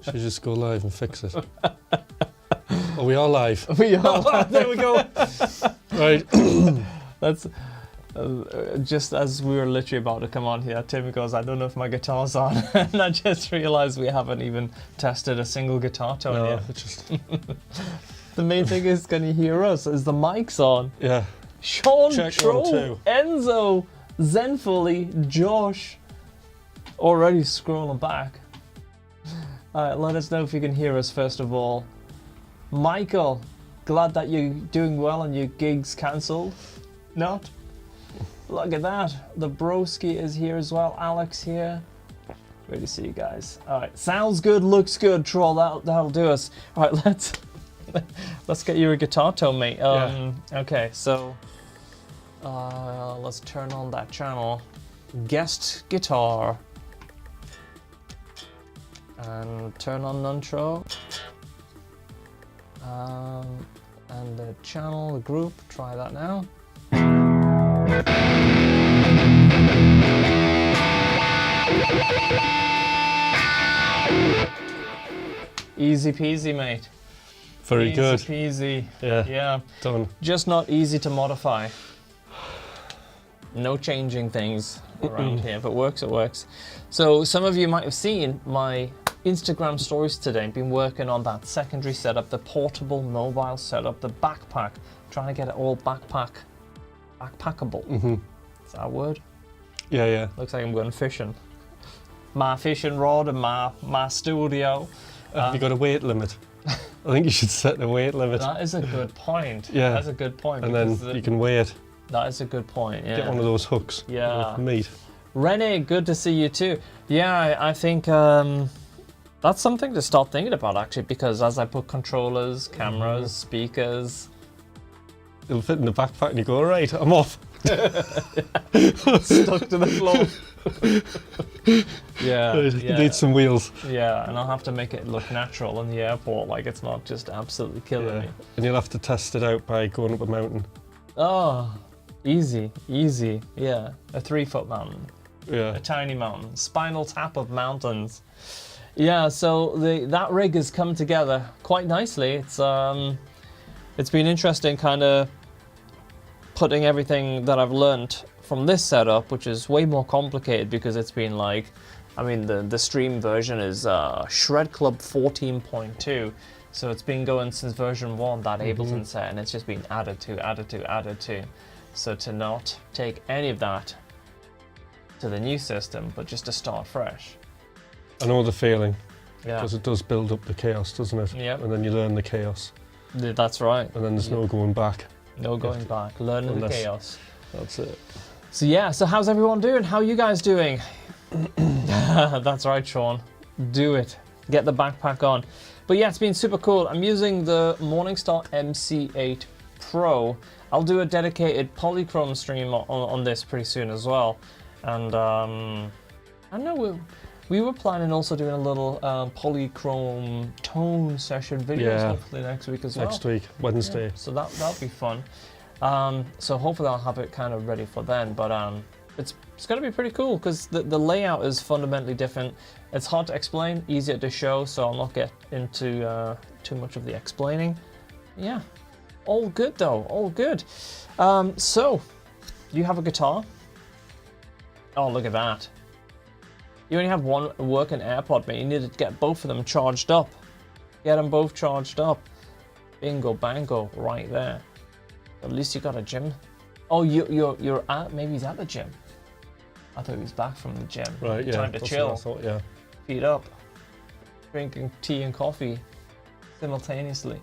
Should just go live and fix it. Oh, we are live. We are. There we go. Right. That's just as we were literally about to come on here, Tim goes, I don't know if my guitar's on. And I just realised we haven't even tested a single guitar tone yet. It's just... The main thing is, can you hear us? Is the mics on? Yeah. Sean, Check Tro, 1, 2. Enzo, Zenfully, Josh, already scrolling back. Let us know if you can hear us first of all. Michael, glad that you're doing well and your gig's cancelled. Not? Look at that. The broski is here as well. Alex here. Great to see you guys. All right, sounds good, looks good. Troll, that'll do us. All right, let's get you a guitar tone, mate. Okay, so let's turn on that channel. Guest guitar. And turn on Nuntro. And the channel, the group, try that now. Easy peasy, mate. Very good. Easy peasy. Yeah. Done. Just not easy to modify. No changing things around here. If it works, it works. So some of you might have seen my Instagram stories today. Been working on that secondary setup, the portable mobile setup, the backpack. Trying to get it all backpackable. Mm-hmm. Is that a word? Yeah. Looks like I'm going fishing. My fishing rod and my studio. Have you got a weight limit? I think you should set the weight limit. That is a good point. Yeah. That's a good point. And then you can weigh it. That is a good point, yeah. Get one of those hooks. Yeah. With meat. Renee, good to see you too. Yeah, I think that's something to start thinking about actually, because as I put controllers, cameras, speakers... It'll fit in the backpack and you go, all right, I'm off. Stuck to the floor. Yeah. It needs some wheels. Yeah, and I'll have to make it look natural in the airport, like it's not just absolutely killing me. And you'll have to test it out by going up a mountain. Oh, easy. Yeah, a 3-foot mountain. Yeah. A tiny mountain. Spinal Tap of mountains. Yeah, so that rig has come together quite nicely. It's been interesting kind of putting everything that I've learned from this setup, which is way more complicated because it's been like, I mean, the stream version is Shred Club 14.2, so it's been going since version 1, that Ableton set, and it's just been added to. So to not take any of that to the new system, but just to start fresh. I know the feeling, Yeah. because it does build up the chaos, doesn't it? Yep. And then you learn the chaos. That's right. And then there's no going back. No going back. Learning the chaos. That's it. So yeah, so how's everyone doing? How are you guys doing? That's right, Sean. Do it. Get the backpack on. But yeah, it's been super cool. I'm using the Morningstar MC8 Pro. I'll do a dedicated polychrome stream on this pretty soon as well. And I know we were planning also doing a little polychrome tone session videos hopefully next week as well. Next week, Wednesday. Yeah, so that'll be fun. So hopefully I'll have it kind of ready for then. But it's going to be pretty cool because the layout is fundamentally different. It's hard to explain, easier to show, so I'll not get into too much of the explaining. Yeah, all good though, all good. So, you have a guitar? Oh, look at that. You only have one working AirPod, man. You need to get both of them charged up. Get them both charged up. Bingo, bango, right there. At least you got a gym. Oh, you're at, maybe he's at the gym. I thought he was back from the gym. Right, yeah. Time to chill. That's what I thought, yeah. Feet up. Drinking tea and coffee simultaneously.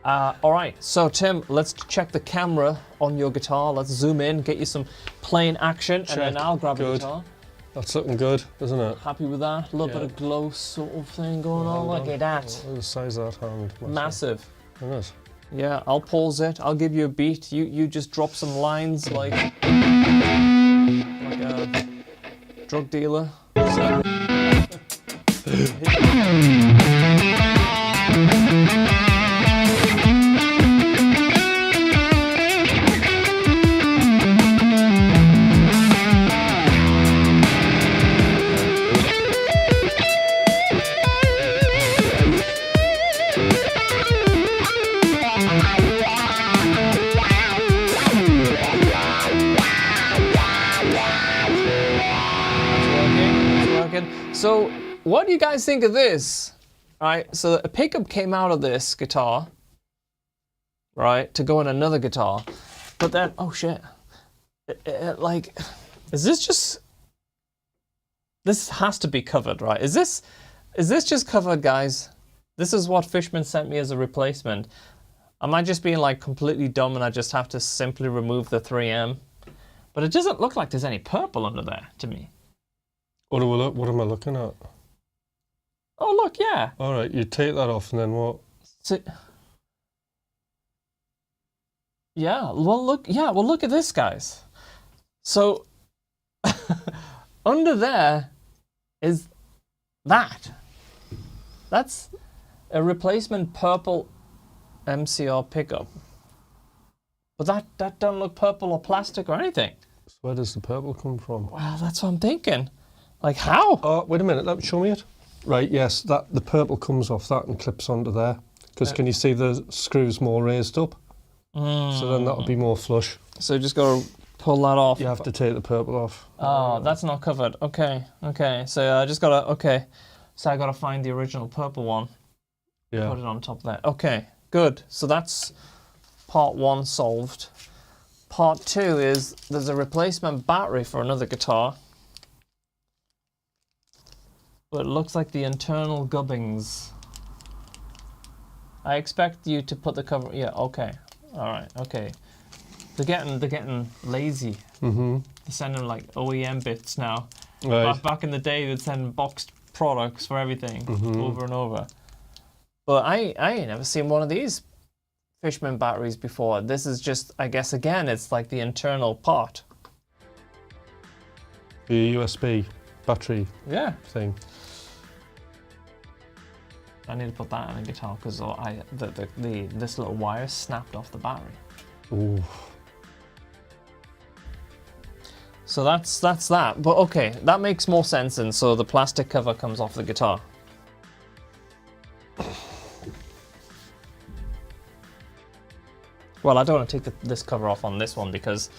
All right, so Tim, let's check the camera on your guitar. Let's zoom in, get you some playing action, and then I'll grab a guitar. That's looking good, isn't it? Happy with that? A little bit of glow sort of thing going on. Look at that. Look at the size of that hand. Massive. Isn't it? Yeah, I'll pause it. I'll give you a beat. You just drop some lines like a drug dealer. So. So, what do you guys think of this? Right, so a pickup came out of this guitar, right, to go in another guitar, but then, oh shit, like, is this just, this has to be covered, right? Is this just covered, guys? This is what Fishman sent me as a replacement. Am I just being like completely dumb and I just have to simply remove the 3M? But it doesn't look like there's any purple under there to me. What am I looking at? Oh look, yeah. All right, you take that off and then what? So, yeah, well look at this, guys. So under there is that. That's a replacement purple MCR pickup. But that don't look purple or plastic or anything. So where does the purple come from? Well, that's what I'm thinking. Like how? Oh, wait a minute, show me it. Right, yes, the purple comes off that and clips onto there. Because can you see the screws more raised up? So then that'll be more flush. So you just got to pull that off. You have to take the purple off. Oh, that's not covered. Okay. So I just got to, okay. So I got to find the original purple one. Yeah. Put it on top there. Okay, good. So that's part one solved. part 2 is there's a replacement battery for another guitar. But it looks like the internal gubbings. I expect you to put the cover. Yeah, okay. Alright, okay. They're getting lazy. Mm-hmm. They're sending like OEM bits now. Right. Back in the day, they'd send boxed products for everything over and over. But I ain't never seen one of these Fishman batteries before. This is just, I guess, again, it's like the internal part. The USB battery thing. I need to put that in a guitar because this little wire snapped off the battery. Ooh. So that's that. But okay, that makes more sense. And so the plastic cover comes off the guitar. Well, I don't want to take this cover off on this one because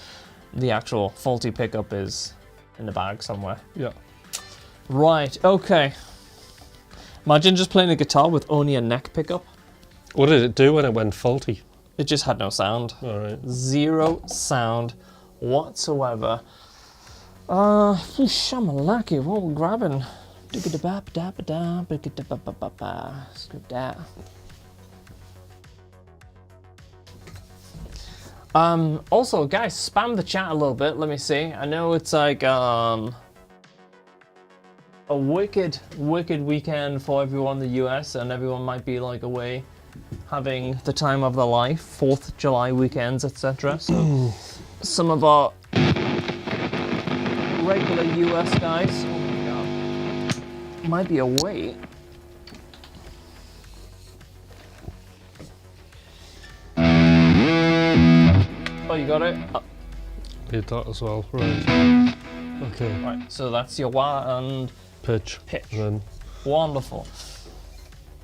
the actual faulty pickup is in the bag somewhere. Yeah. Right, okay. Imagine just playing a guitar with only a neck pickup. What did it do when it went faulty? It just had no sound. All right. Zero sound whatsoever. Shamalaki, what we're grabbing? Script that. Also, guys, spam the chat a little bit. Let me see. I know it's like a wicked weekend for everyone in the US, and everyone might be like away having the time of their life, 4th of July weekends, etc. So some of our regular US guys, oh my god, might be away. Oh, you got it? Did that as well, right. Okay. Right, so that's your wah and Pitch. And then wonderful.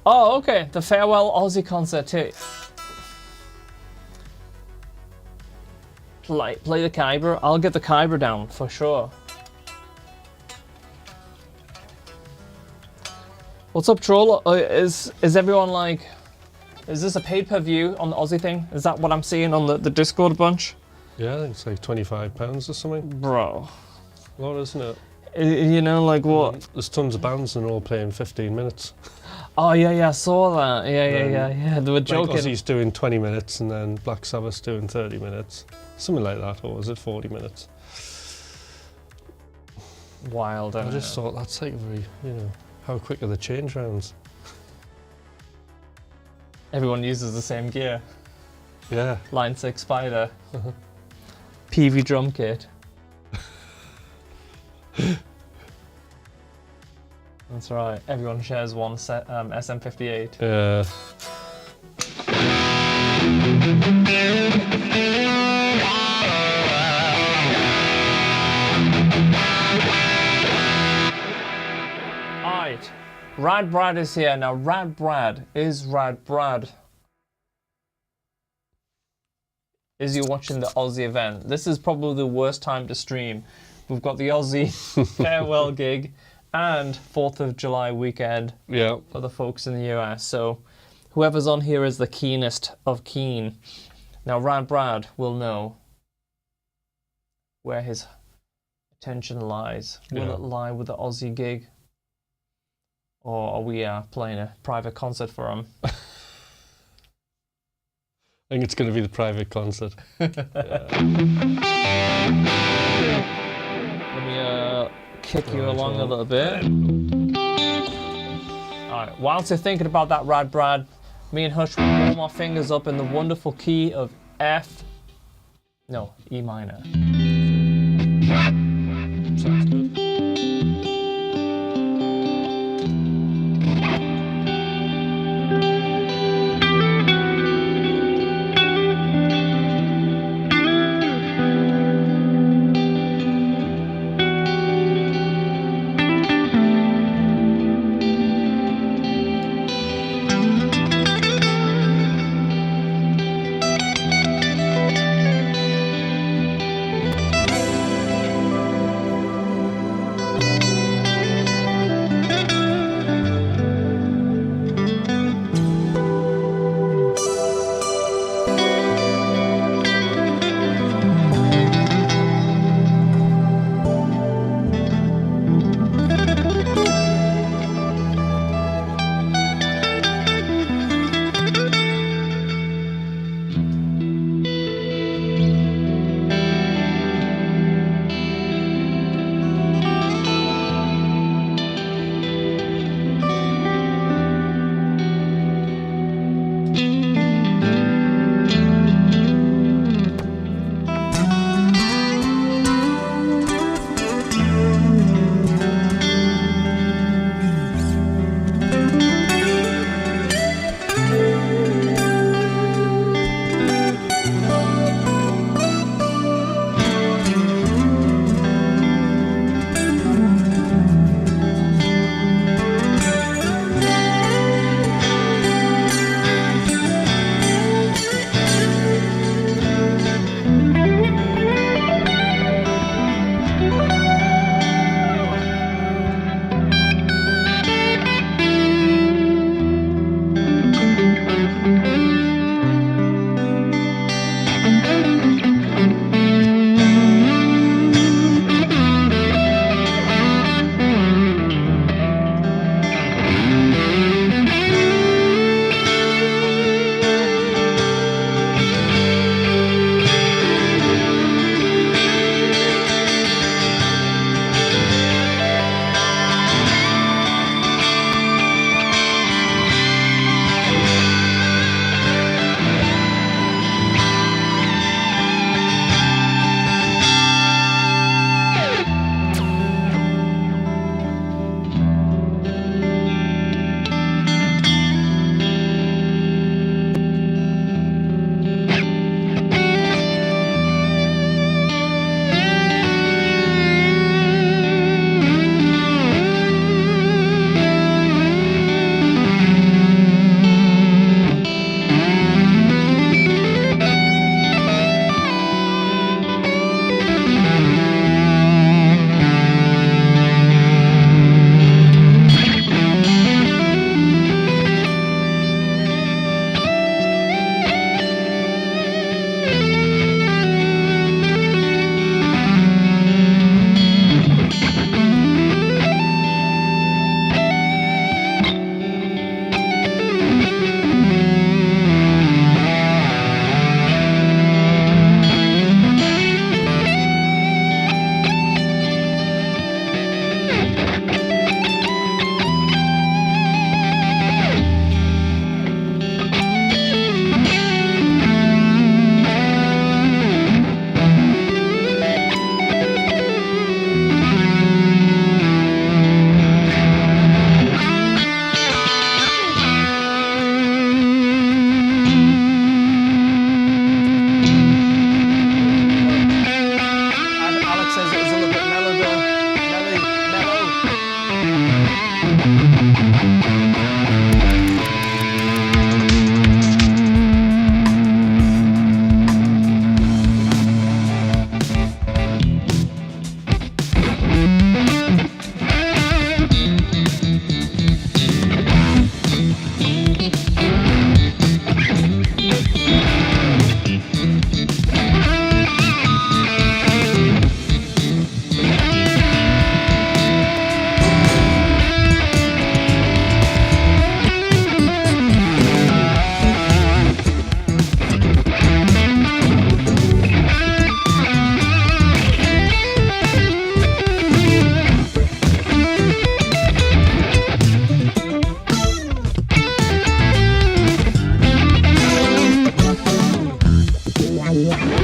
Oh, okay, the Farewell Aussie concert too. Play the Kyber. I'll get the Kyber down for sure. What's up, Troll? Is everyone like... Is this a pay-per-view on the Aussie thing? Is that what I'm seeing on the Discord a bunch? yeah, I think it's like £25 or something. Bro. A lot, isn't it? You know, like what? There's tons of bands and they're all playing 15 minutes. Oh, yeah, I saw that. Yeah. They were joking. Like Ozzy's doing 20 minutes and then Black Sabbath's doing 30 minutes. Something like that, or was it 40 minutes? Wild, I just thought that's like very, how quick are the change rounds? Everyone uses the same gear. Yeah. Line 6 Spider. PV drum kit. That's right. Everyone shares one set, SM58. Yeah. Alright. Rad Brad is here. Now, Rad Brad. Is you watching the Aussie event? This is probably the worst time to stream. We've got the Aussie farewell gig and 4th of July weekend for the folks in the US. So whoever's on here is the keenest of keen. Now, Rad Brad will know where his attention lies. Will it lie with the Aussie gig? Or are we playing a private concert for him? I think it's going to be the private concert. Let me kick you along a little bit. Alright, whilst you're thinking about that, Rad Brad, me and Hutch will warm our fingers up in the wonderful key of E minor. Sounds good. Bro.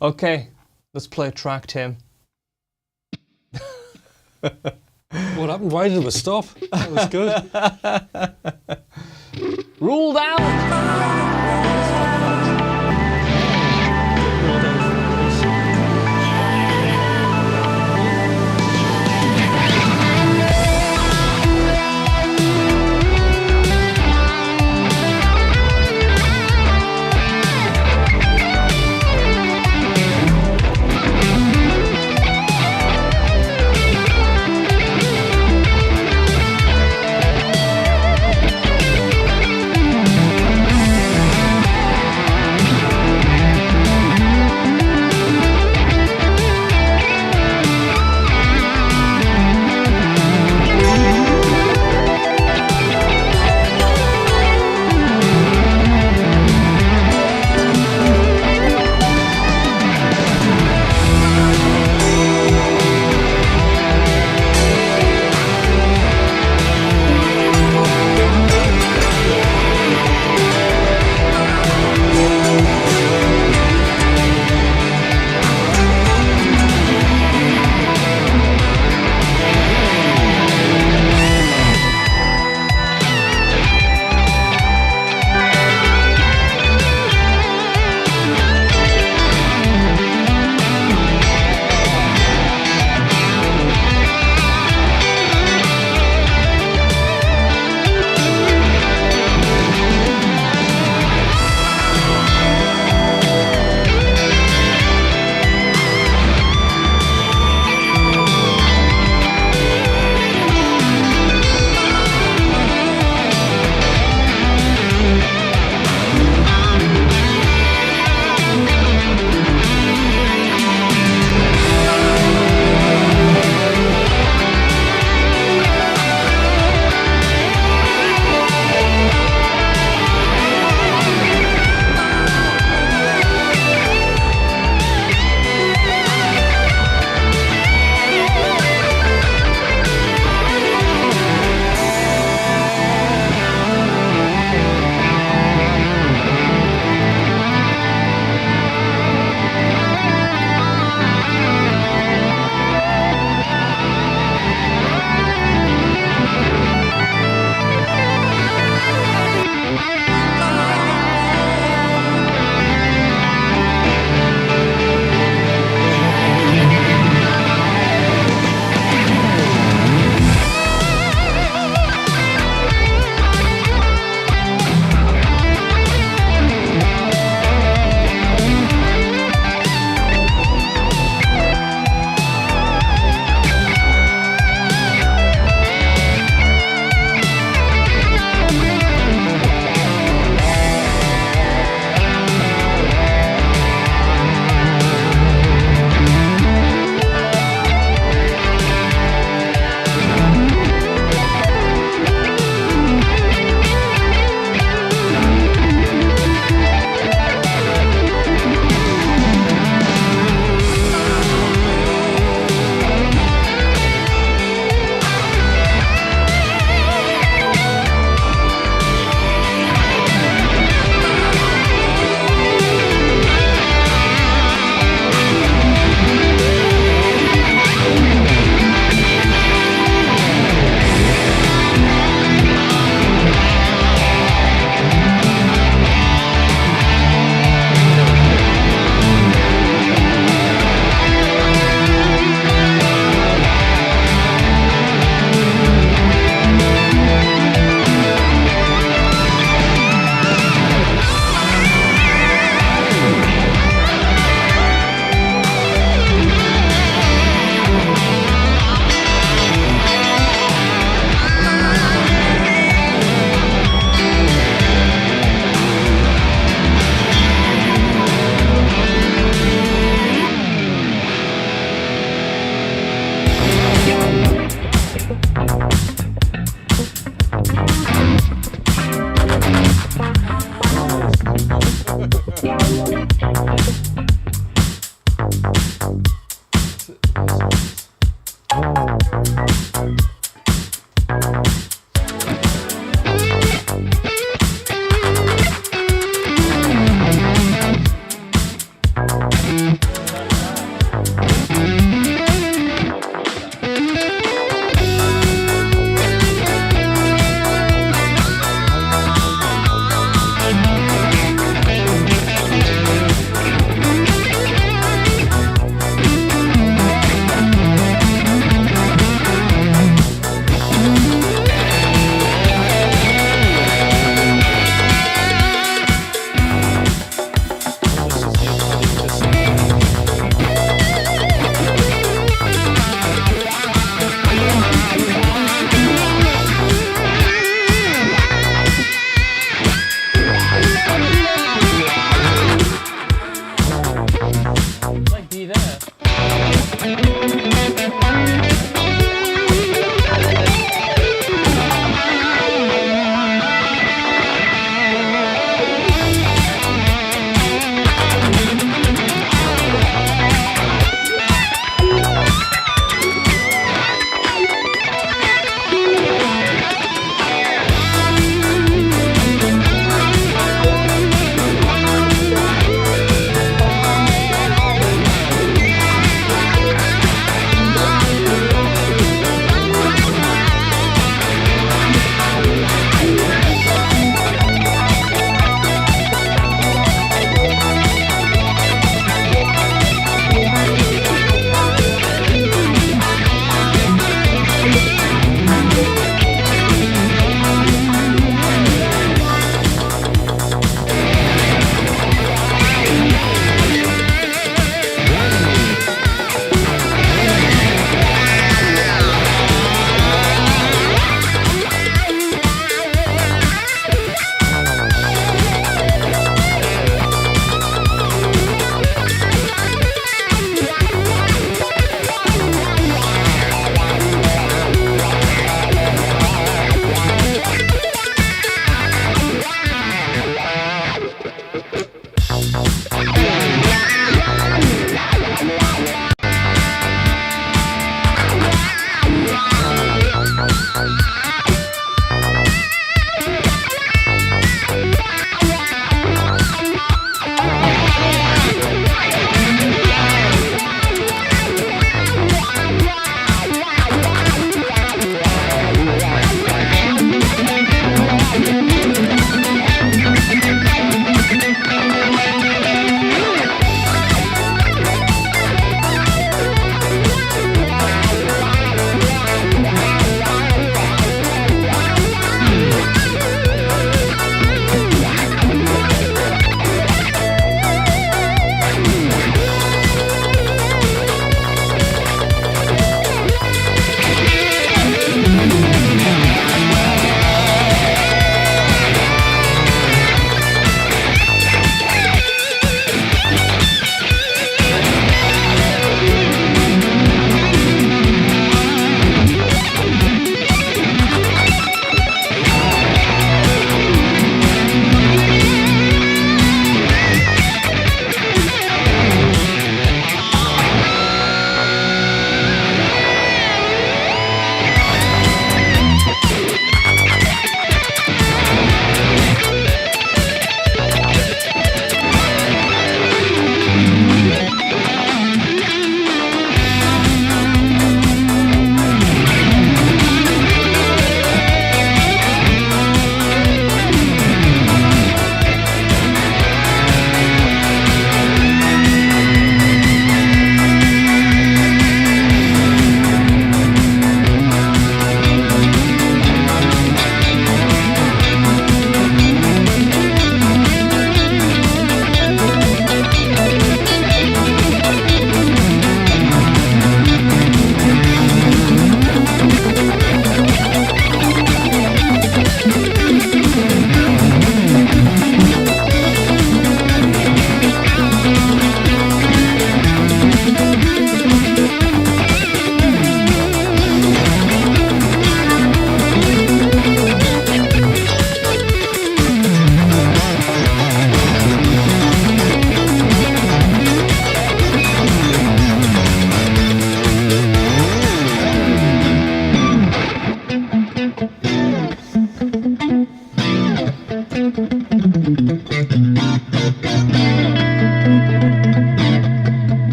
Okay, let's play a track, Tim. What happened? Why did it stop? That was good. Ruled out!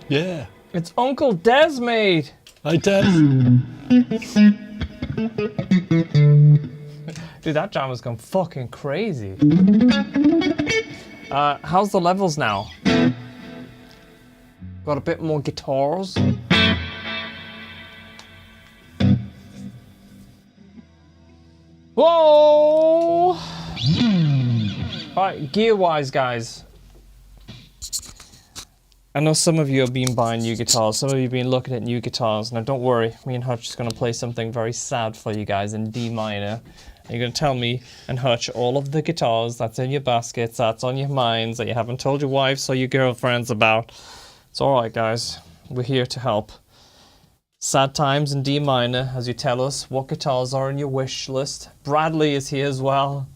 Yeah. It's Uncle Des, mate. Hi, Des. Dude, that jam has gone fucking crazy. How's the levels now? Got a bit more guitars. Whoa! Alright, gear-wise, guys. I know some of you have been buying new guitars, some of you have been looking at new guitars. Now don't worry, me and Hutch is going to play something very sad for you guys in D minor. And you're going to tell me and Hutch all of the guitars that's in your baskets, that's on your minds, that you haven't told your wives or your girlfriends about. It's alright, guys. We're here to help. Sad times in D minor as you tell us what guitars are in your wish list. Bradley is here as well.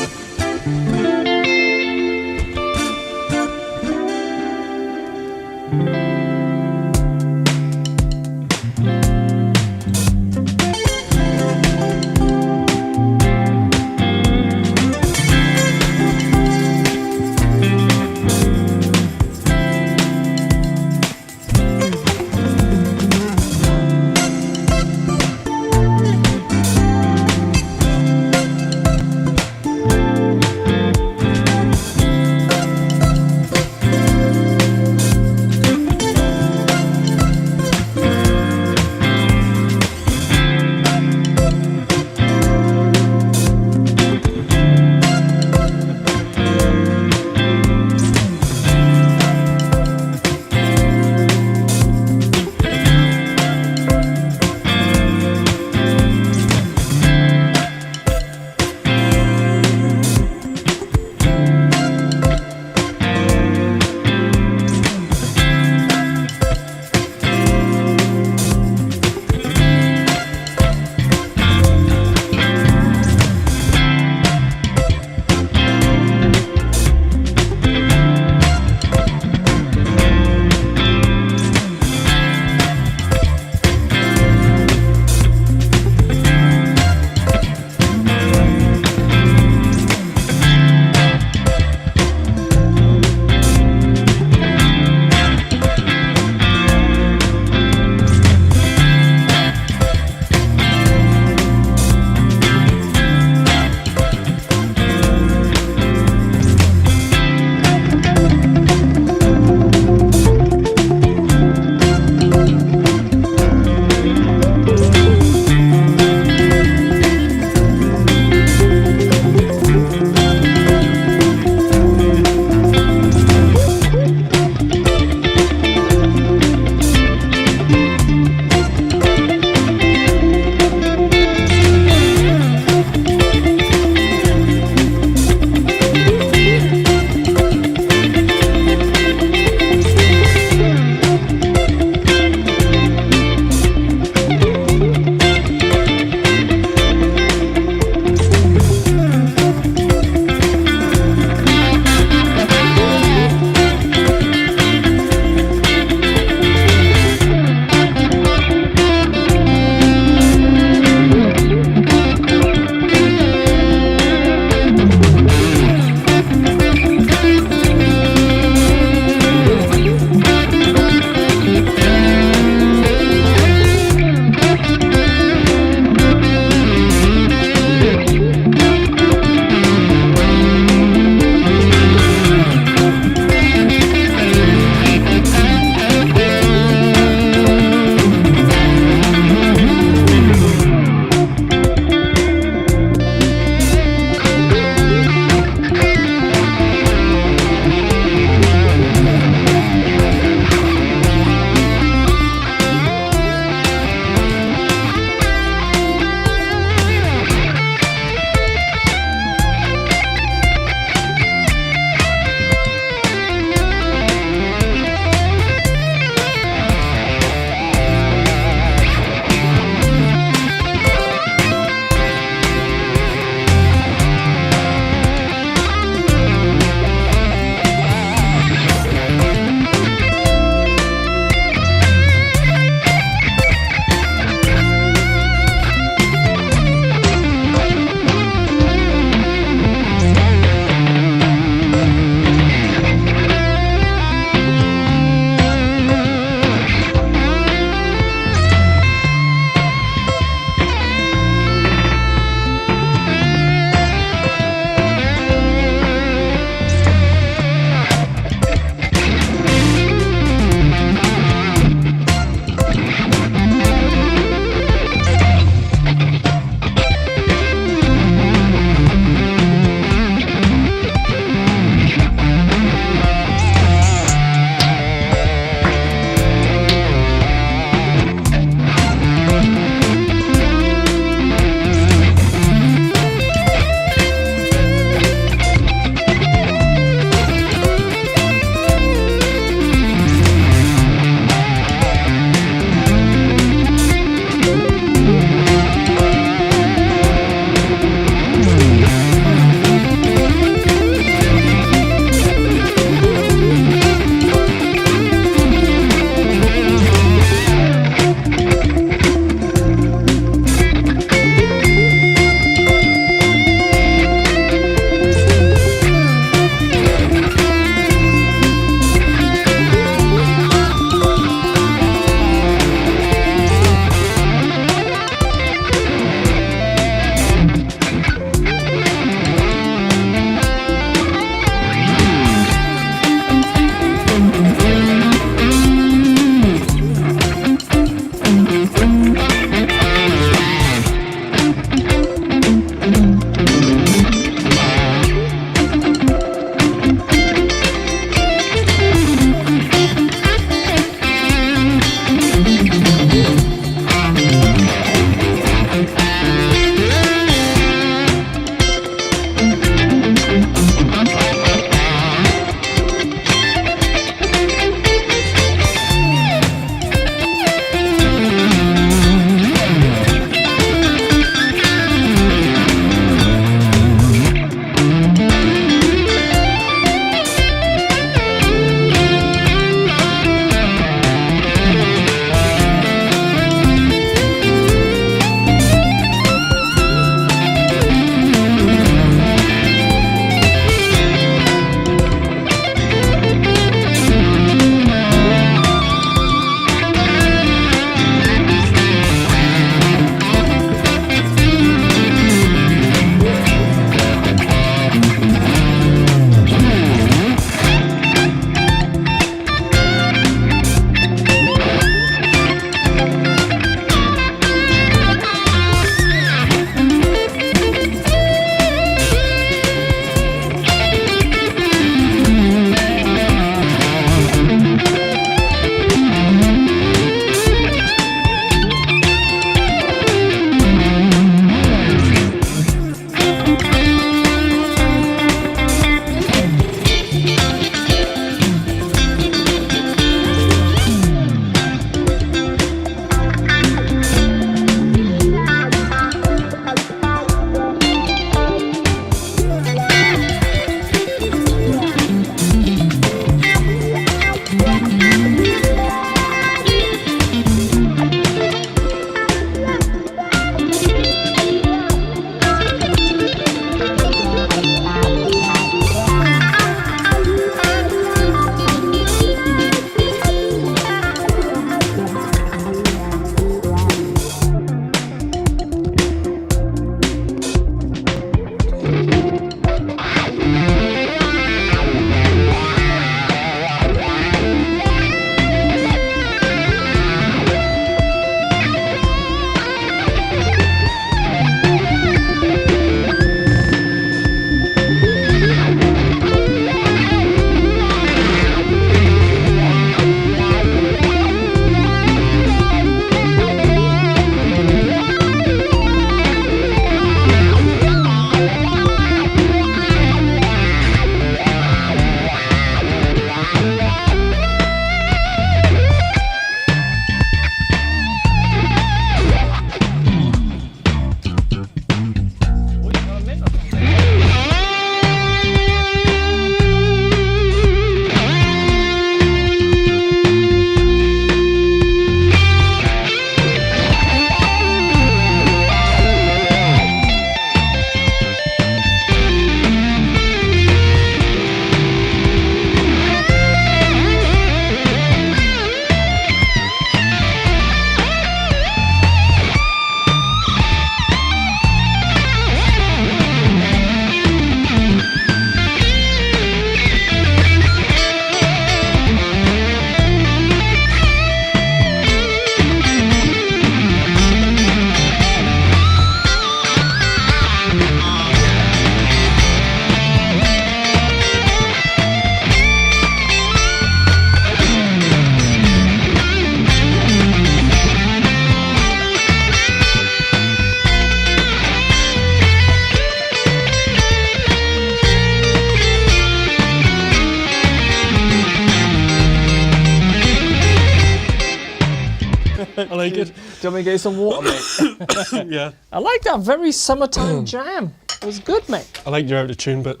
like it? Do you want me to get you some water, mate? Yeah. I like that very summertime jam. It was good, mate. I like your out of tune bit.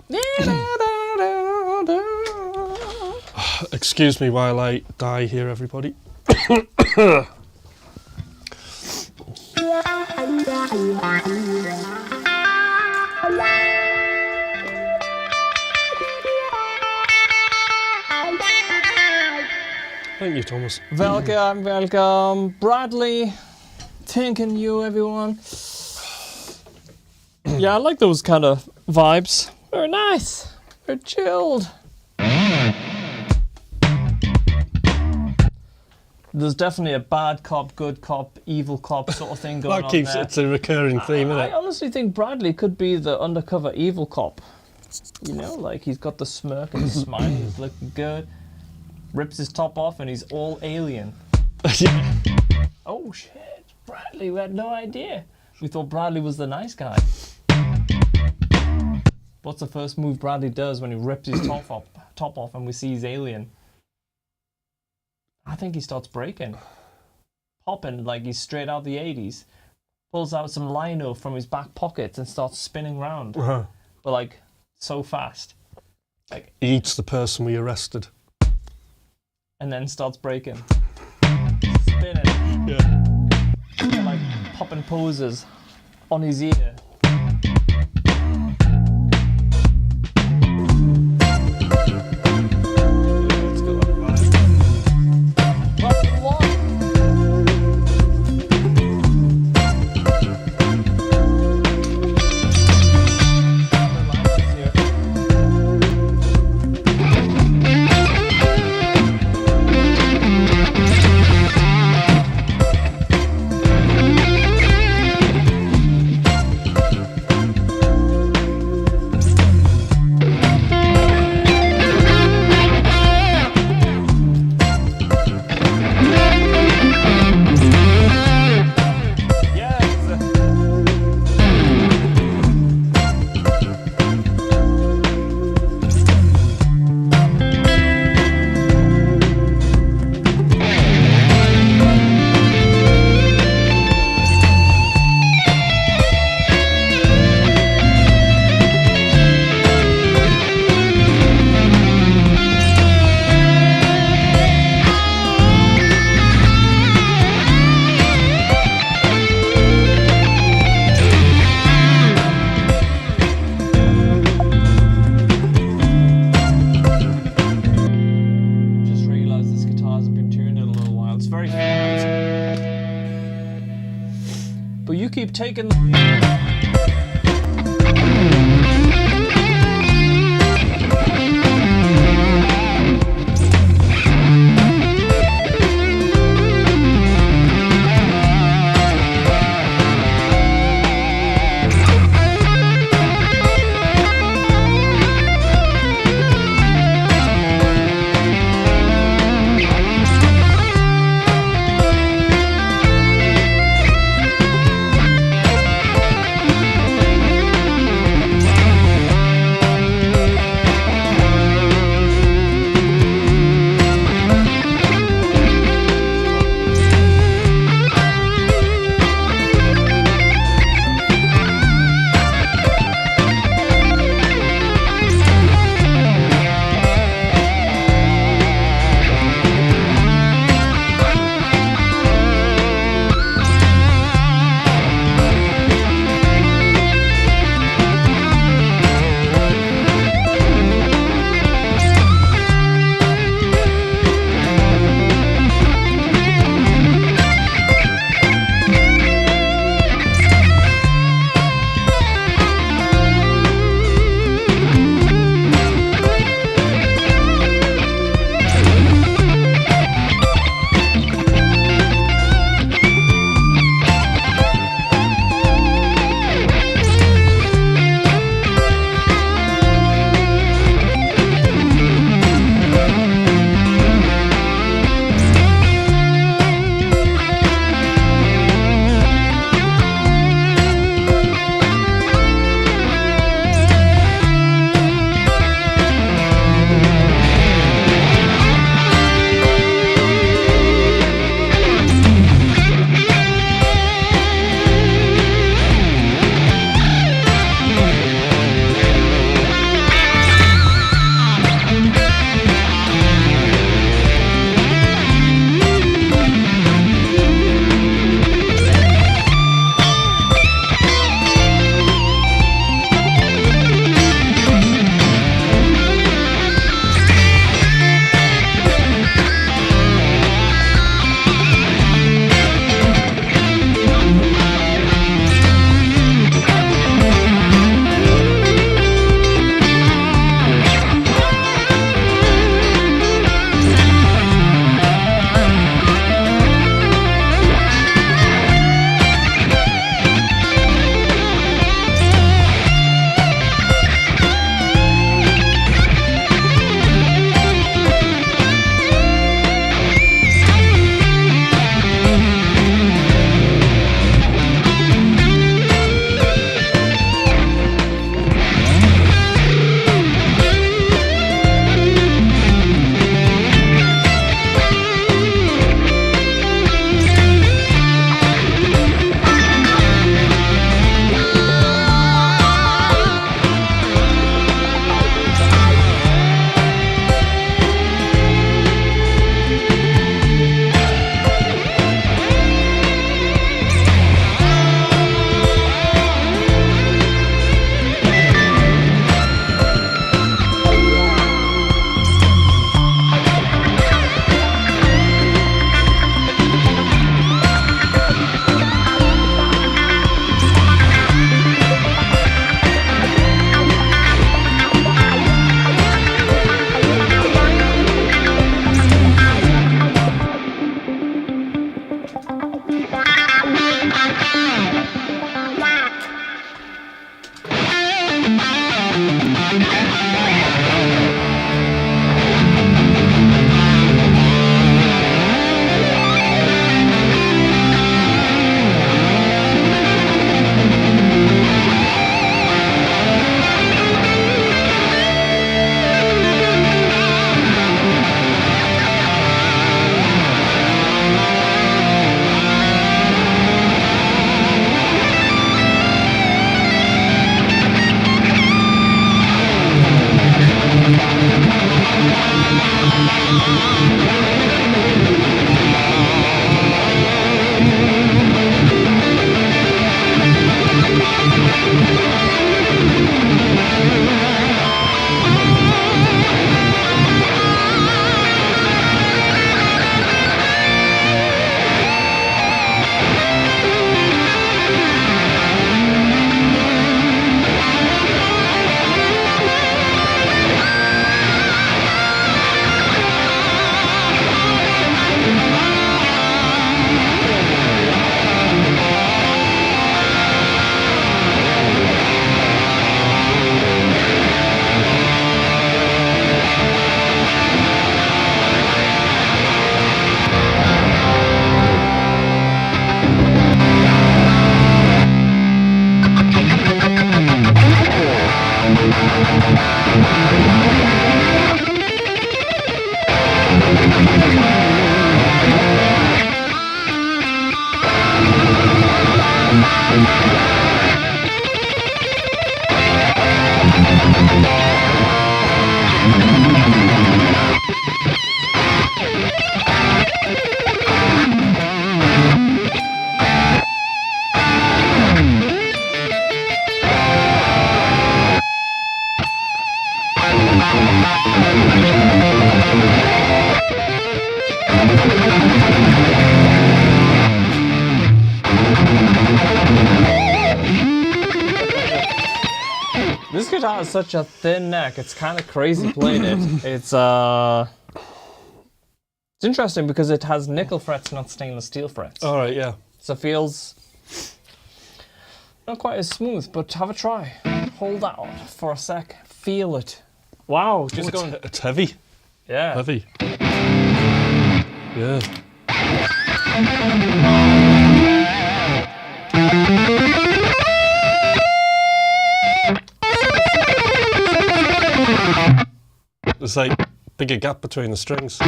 Excuse me while I die here, everybody. Thank you, Thomas. Welcome. Bradley. Thanking you, everyone. Yeah, I like those kind of vibes. They're nice. They're chilled. There's definitely a bad cop, good cop, evil cop sort of thing going on there. It's a recurring theme, isn't I it? honestly think Bradley could be the undercover evil cop. You know, like he's got the smirk and the smile, he's looking good. Rips his top off and he's all alien. Yeah. Oh shit, Bradley, we had no idea. We thought Bradley was the nice guy. What's the first move Bradley does when he rips his top off and we see he's alien? I think he starts breaking. Popping like he's straight out the 80s. Pulls out some lino from his back pocket and starts spinning round. Uh-huh. But like, so fast. Like, He eats the person we arrested. and then starts breaking. Spinning. Yeah. And like, popping poses on his ear. Keep taking the This guitar has such a thin neck. It's kind of crazy playing it. It's interesting because it has nickel frets, not stainless steel frets. All right, yeah. So it feels not quite as smooth, but have a try. Hold out for a sec. Feel it. Wow, just going. It's heavy. Yeah. Heavy. Yeah. There's like bigger gap between the strings.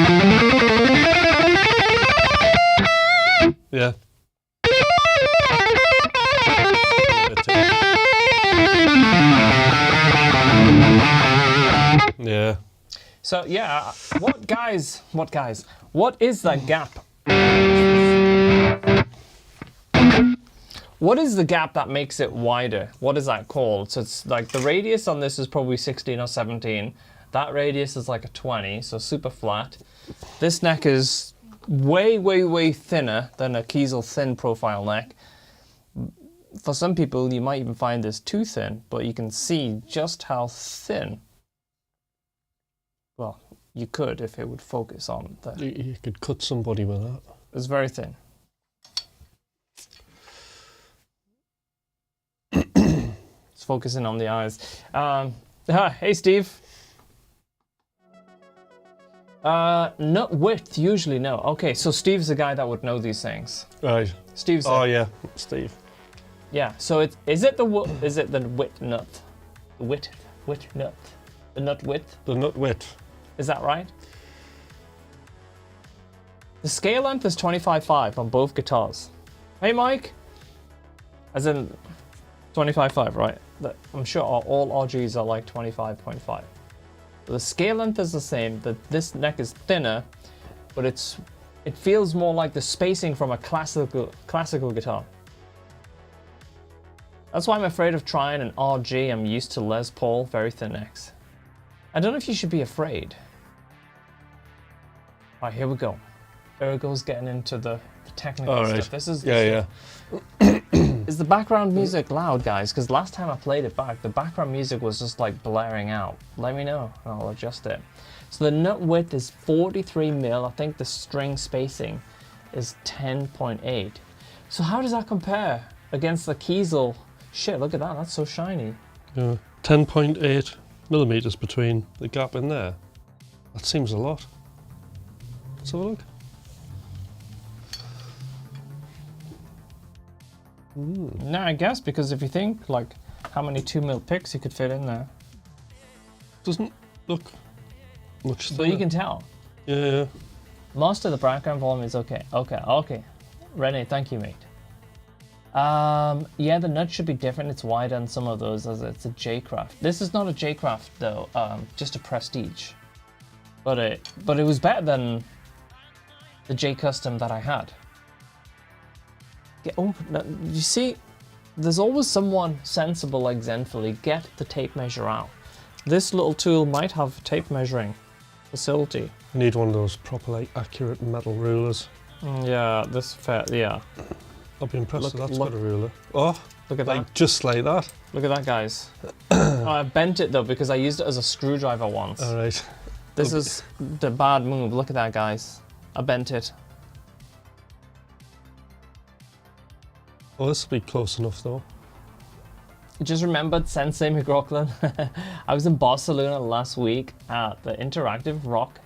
Yeah. Yeah. So yeah, what is that gap? What is the gap that makes it wider? What is that called? So it's like the radius on this is probably 16 or 17. That radius is like a 20, so super flat. This neck is way, way, way thinner than a Kiesel thin profile neck. For some people, you might even find this too thin, but you can see just how thin. Well, you could if it would focus on the... You could cut somebody with that. It's very thin. It's focusing on the eyes. Hey, Steve. Nut width, usually no. Okay, so Steve's the guy that would know these things. Right. Steve's. Oh yeah, Steve. Yeah. So is it the width nut? The width nut. The nut width. The nut width. Is that right? The scale length is 25.5 on both guitars. Hey, Mike. As in 25.5, right? I'm sure all RGs are like 25.5. The scale length is the same. This neck is thinner, but it feels more like the spacing from a classical guitar. That's why I'm afraid of trying an RG. I'm used to Les Paul, very thin necks. I don't know if you should be afraid. All right, here we go. Ergo's getting into the technical stuff. This is yeah. Is the background music loud, guys? Because last time I played it back, the background music was just like blaring out. Let me know, and I'll adjust it. So the nut width is 43 mil. I think the string spacing is 10.8. So how does that compare against the Kiesel? Shit, look at that. That's so shiny. Yeah. 10.8 millimeters between the gap in there. That seems a lot. Let's have a look. No, I guess because if you think like how many 2 mil picks you could fit in there. Doesn't look much thinner. So you can tell. Yeah. Most of the background volume is okay. Okay. Rene, thank you, mate. Yeah, the nut should be different. It's wider on some of those as it's a J-Craft. This is not a J-Craft though, just a Prestige. But it was better than the J-Custom that I had. You see, there's always someone sensible like Zenfully. Get the tape measure out. This little tool might have a tape measuring facility. I need one of those proper, like, accurate metal rulers. Yeah, yeah. I'll be impressed if that's got a ruler. Oh, look at like, that. just like that. Look at that, guys. I bent it though because I used it as a screwdriver once. All right. This is the bad move. Look at that, guys. I bent it. Oh, this will be close enough though. Just remembered Sensei McRocklin. I was in Barcelona last week at the Interactive Rock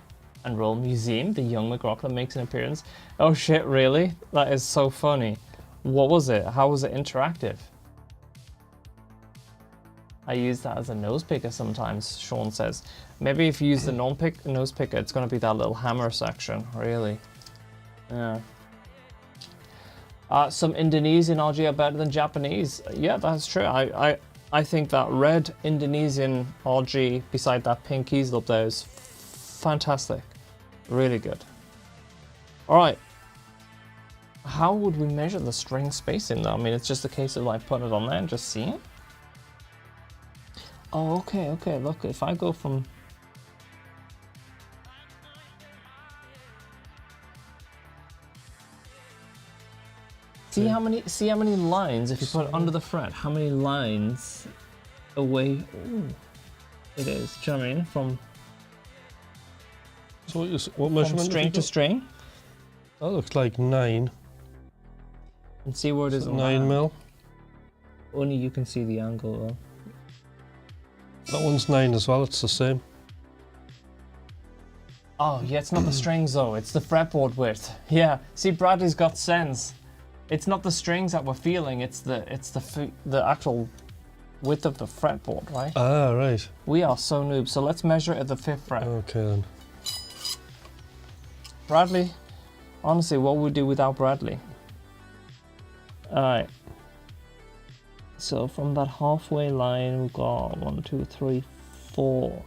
and Roll Museum. The young McRocklin makes an appearance. Oh shit, really? That is so funny. What was it? How was it interactive? I use that as a nose picker sometimes, Sean says. Maybe if you use the nose picker, it's going to be that little hammer section, really. Yeah. Some Indonesian RG are better than Japanese. Yeah, that's true. I I think that red Indonesian RG beside that pink easel up there is fantastic. Really good. All right. How would we measure the string spacing though? I mean, it's just a case of like putting it on there and just seeing it. Oh, okay, okay. Look, if I go from... See how many lines, if you put it under the fret, how many lines away it is. Do you know what I mean? From so what measurement? From string to string. That looks like 9. And see where it is. 9 mil. Only you can see the angle though. That one's 9 as well. It's the same. Oh yeah, it's not the strings though. It's the fretboard width. Yeah. See, Bradley's got sense. It's not the strings that we're feeling. It's the actual width of the fretboard, right? Ah, right. We are so noob. So let's measure it at the 5th fret. Okay then. Bradley, honestly, what would we do without Bradley? All right. So from that halfway line, we've got 1, 2, 3, 4.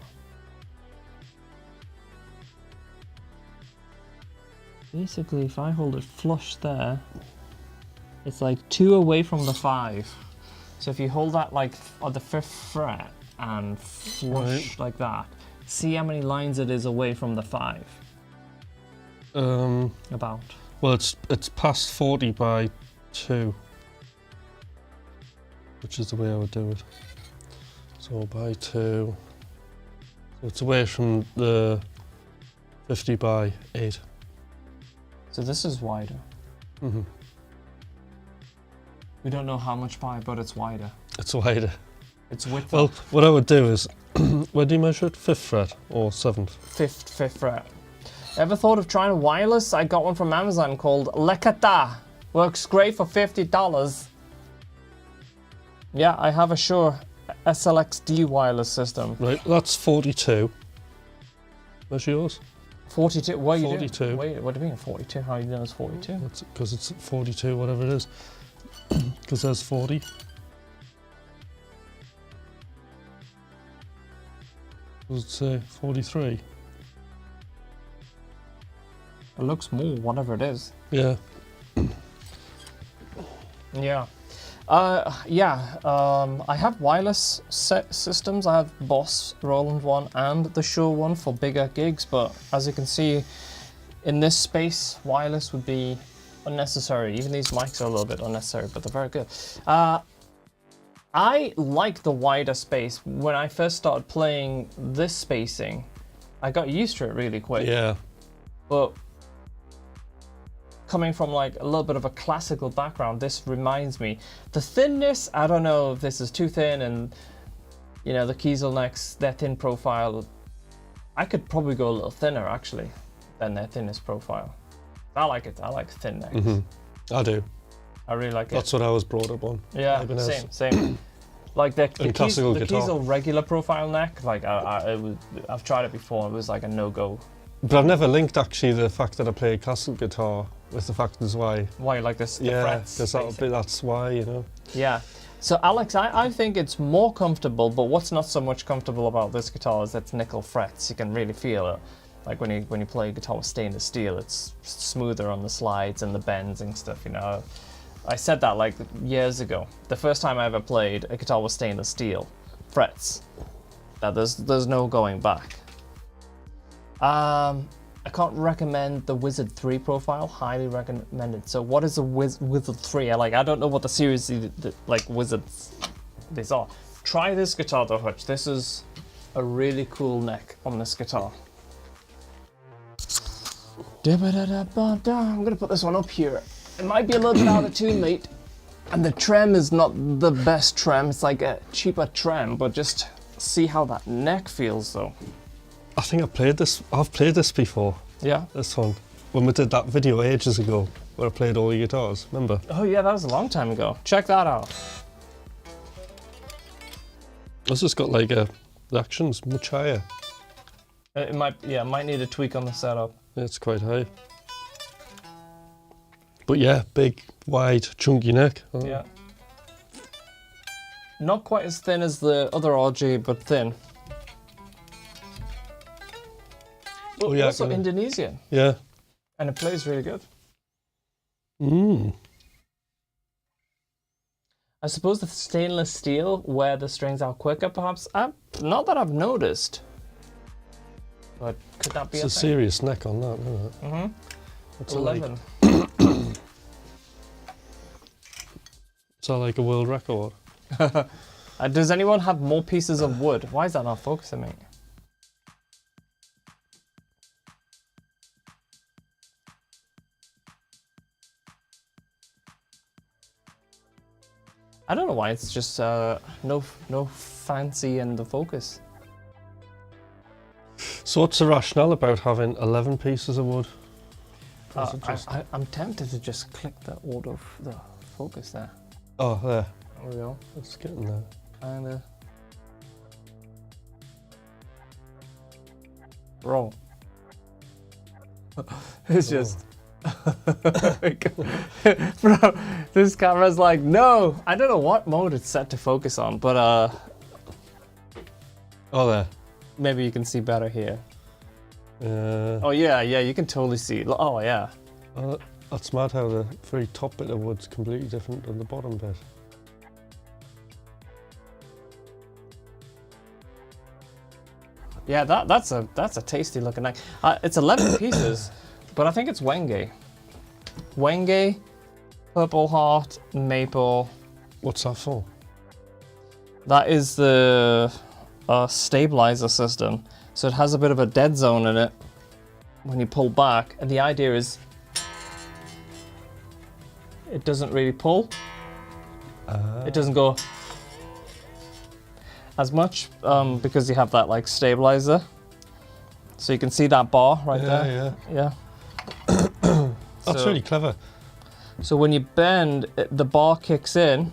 Basically, if I hold it flush there, it's like 2 away from the 5. So if you hold that like on the 5th fret and flush like that, see how many lines it is away from the 5. About. Well, it's past 40 by 2, which is the way I would do it. So by 2, so it's away from the 50 by 8. So this is wider. Mm-hmm. We don't know how much by, but it's wider. It's wider. It's width. Well, what I would do is, where do you measure it? 5th fret or 7th? 5th fret. Ever thought of trying a wireless? I got one from Amazon called Lekata. Works great for $50. Yeah, I have a Shure SLXD wireless system. Right, that's 42. Where's yours? 42. What are you 42. doing? Wait, what do you mean 42? How do you know it's 42? That's because it's 42, whatever it is. Because there's 40. Does it say 43? It looks more, whatever it is. Yeah. Yeah. I have wireless set systems. I have Boss Roland one and the Shure one for bigger gigs, but as you can see, in this space, wireless would be unnecessary. Even these mics are a little bit unnecessary, but they're very good. I like the wider space. When I first started playing this spacing, I got used to it really quick. Yeah. But coming from like a little bit of a classical background, this reminds me. The thinness, I don't know if this is too thin, and you know, the Kiesel necks, their thin profile, I could probably go a little thinner actually than their thinnest profile. I like it. I like thin necks. Mm-hmm. I do. I really like it. That's what I was brought up on. Yeah, same. Like the Kiesel regular profile neck, like I've tried it before. It was like a no-go. But I've never linked actually the fact that I play classical guitar with the fact as why. Why you like this? Yeah, frets, because that's why, you know. Yeah. So Alex, I think it's more comfortable, but what's not so much comfortable about this guitar is its nickel frets. You can really feel it. Like when you play a guitar with stainless steel, it's smoother on the slides and the bends and stuff, you know. I said that like years ago. The first time I ever played a guitar with stainless steel frets. Now there's no going back. I can't recommend the Wizard 3 profile. Highly recommended. So what is a Wizard 3? I don't know what the series like Wizards these are. Try this guitar though, Hutch. This is a really cool neck on this guitar. I'm gonna put this one up here. It might be a little bit out of tune, mate. And the trem is not the best trem. It's like a cheaper trem, but just see how that neck feels though. I think I've played this before. Yeah? This one. When we did that video ages ago, where I played all the guitars, remember? Oh yeah, that was a long time ago. Check that out. It's just got like the action's much higher. It might need a tweak on the setup. Yeah, it's quite high. But yeah, big, wide, chunky neck. Oh. Yeah. Not quite as thin as the other RG, but thin. Oh yeah, also Indonesian. Yeah. And it plays really good. I suppose the stainless steel wear the strings out quicker, perhaps. Not that I've noticed. But could that be it's a serious neck on that, isn't it? Mm-hmm. What's 11. Is that like a world record? Does anyone have more pieces of wood? Why is that not focusing me? I don't know why, it's just no fancy in the focus. So what's the rationale about having 11 pieces of wood? I'm tempted to just click the focus there. Oh, there. There we go. It's getting there. And roll. It's just bro, this camera's like, no, I don't know what mode it's set to focus on, but oh, there. Maybe you can see better here. Yeah. Oh yeah, you can totally see. Oh yeah. That's mad how the very top bit of wood's completely different than the bottom bit. Yeah, that's a tasty looking knife. It's 11 pieces, but I think it's Wenge. Wenge, Purple Heart, Maple. What's that for? That is the stabilizer system. So it has a bit of a dead zone in it when you pull back, and the idea is it doesn't really pull. It doesn't go as much because you have that like stabilizer. So you can see that bar right there. Yeah. That's really clever. So when you bend, the bar kicks in,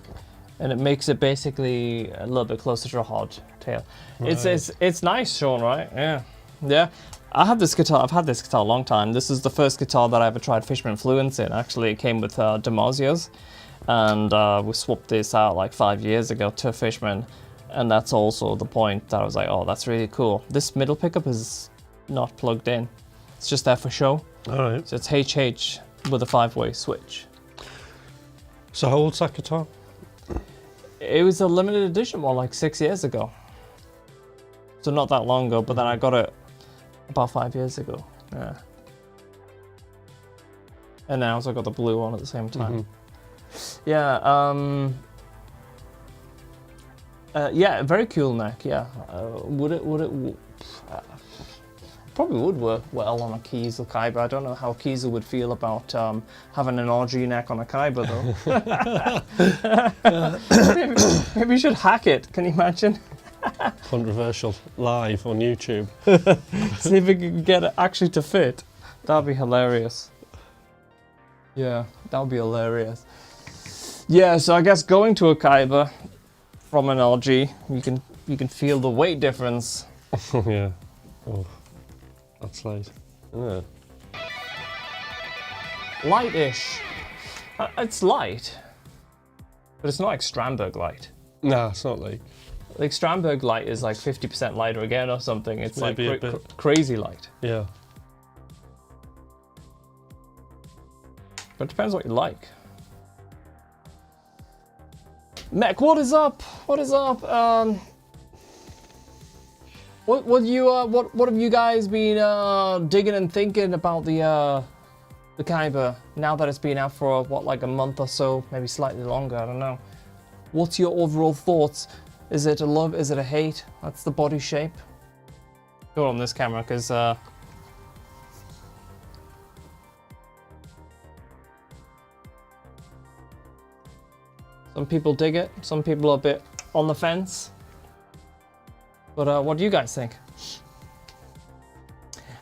and it makes it basically a little bit closer to a hard tail. Right. It's nice, Sean, right? Yeah. I've had this guitar a long time. This is the first guitar that I ever tried Fishman Fluence in. Actually, it came with DiMarzio's, and we swapped this out like 5 years ago to Fishman, and that's also the point that I was like, oh, that's really cool. This middle pickup is not plugged in. It's just there for show. All right. So it's HH with a 5-way switch. So how old's that guitar? It was a limited edition one like 6 years ago. So not that long ago, but then I got it about 5 years ago. Yeah. And now I got the blue one at the same time. Yeah. Yeah, very cool neck. Yeah. Would it? Probably would work well on a Kiesel Kaiba. I don't know how Kiesel would feel about having an RG neck on a Kaiba though. Maybe you should hack it. Can you imagine? Controversial. Live on YouTube. See if we can get it actually to fit. That'd be hilarious. Yeah, that would be hilarious. Yeah, so I guess going to a Kaiba from an RG, you can feel the weight difference. Yeah. Oh. That's light. Yeah. Light-ish. It's light, but it's not like Strandberg light. Nah, it's not like Strandberg light is like 50% lighter again or something. It's maybe like crazy light. Yeah. But it depends what you like. Mech, what is up? What is up? What have you guys been digging and thinking about the Kaiba now that it's been out for like a month or so, maybe slightly longer? I don't know. What's your overall thoughts? Is it a love? Is it a hate? That's the body shape. Go on this camera, because some people dig it, some people are a bit on the fence. But what do you guys think?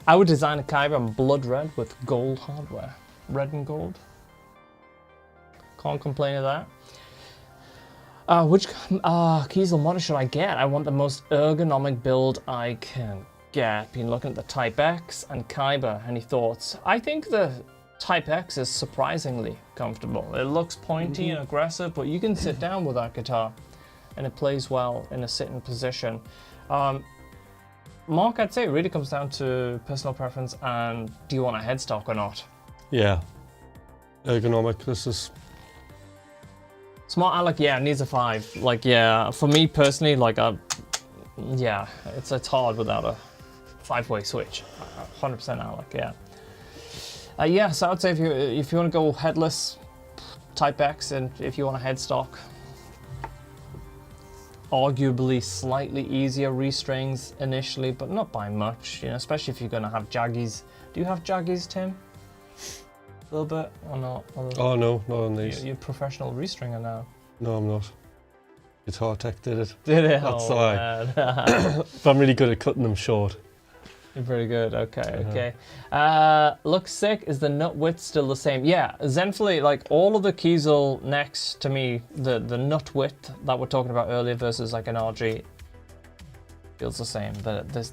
I would design a Kaiba in blood red with gold hardware. Red and gold. Can't complain of that. Which Kiesel model should I get? I want the most ergonomic build I can get. Been looking at the Type X and Kaiba. Any thoughts? I think the Type X is surprisingly comfortable. It looks pointy and aggressive, but you can sit down with that guitar. and it plays well in a sitting position. Mark, I'd say it really comes down to personal preference and do you want a headstock or not? Yeah. Ergonomic, this is... Smart Alec, yeah, it needs a 5. Like, yeah, for me personally, like, yeah, it's hard without a 5-way switch. 100% Alec, yeah. Yeah, so I'd say if you want to go headless, Type X, and if you want a headstock, arguably slightly easier restrings initially, but not by much, you know, especially if you're going to have jaggies. Do you have jaggies, Tim? A little bit or not? Oh no, not on these. You're a professional restringer now. No, I'm not. Guitar Tech did it. Did it? That's oh, why. But I'm really good at cutting them short. You're pretty good. Okay, okay. Looks sick. Is the nut width still the same? Yeah, Zenfully, like all of the Kiesel necks, to me, the nut width that we're talking about earlier versus like an RG feels the same.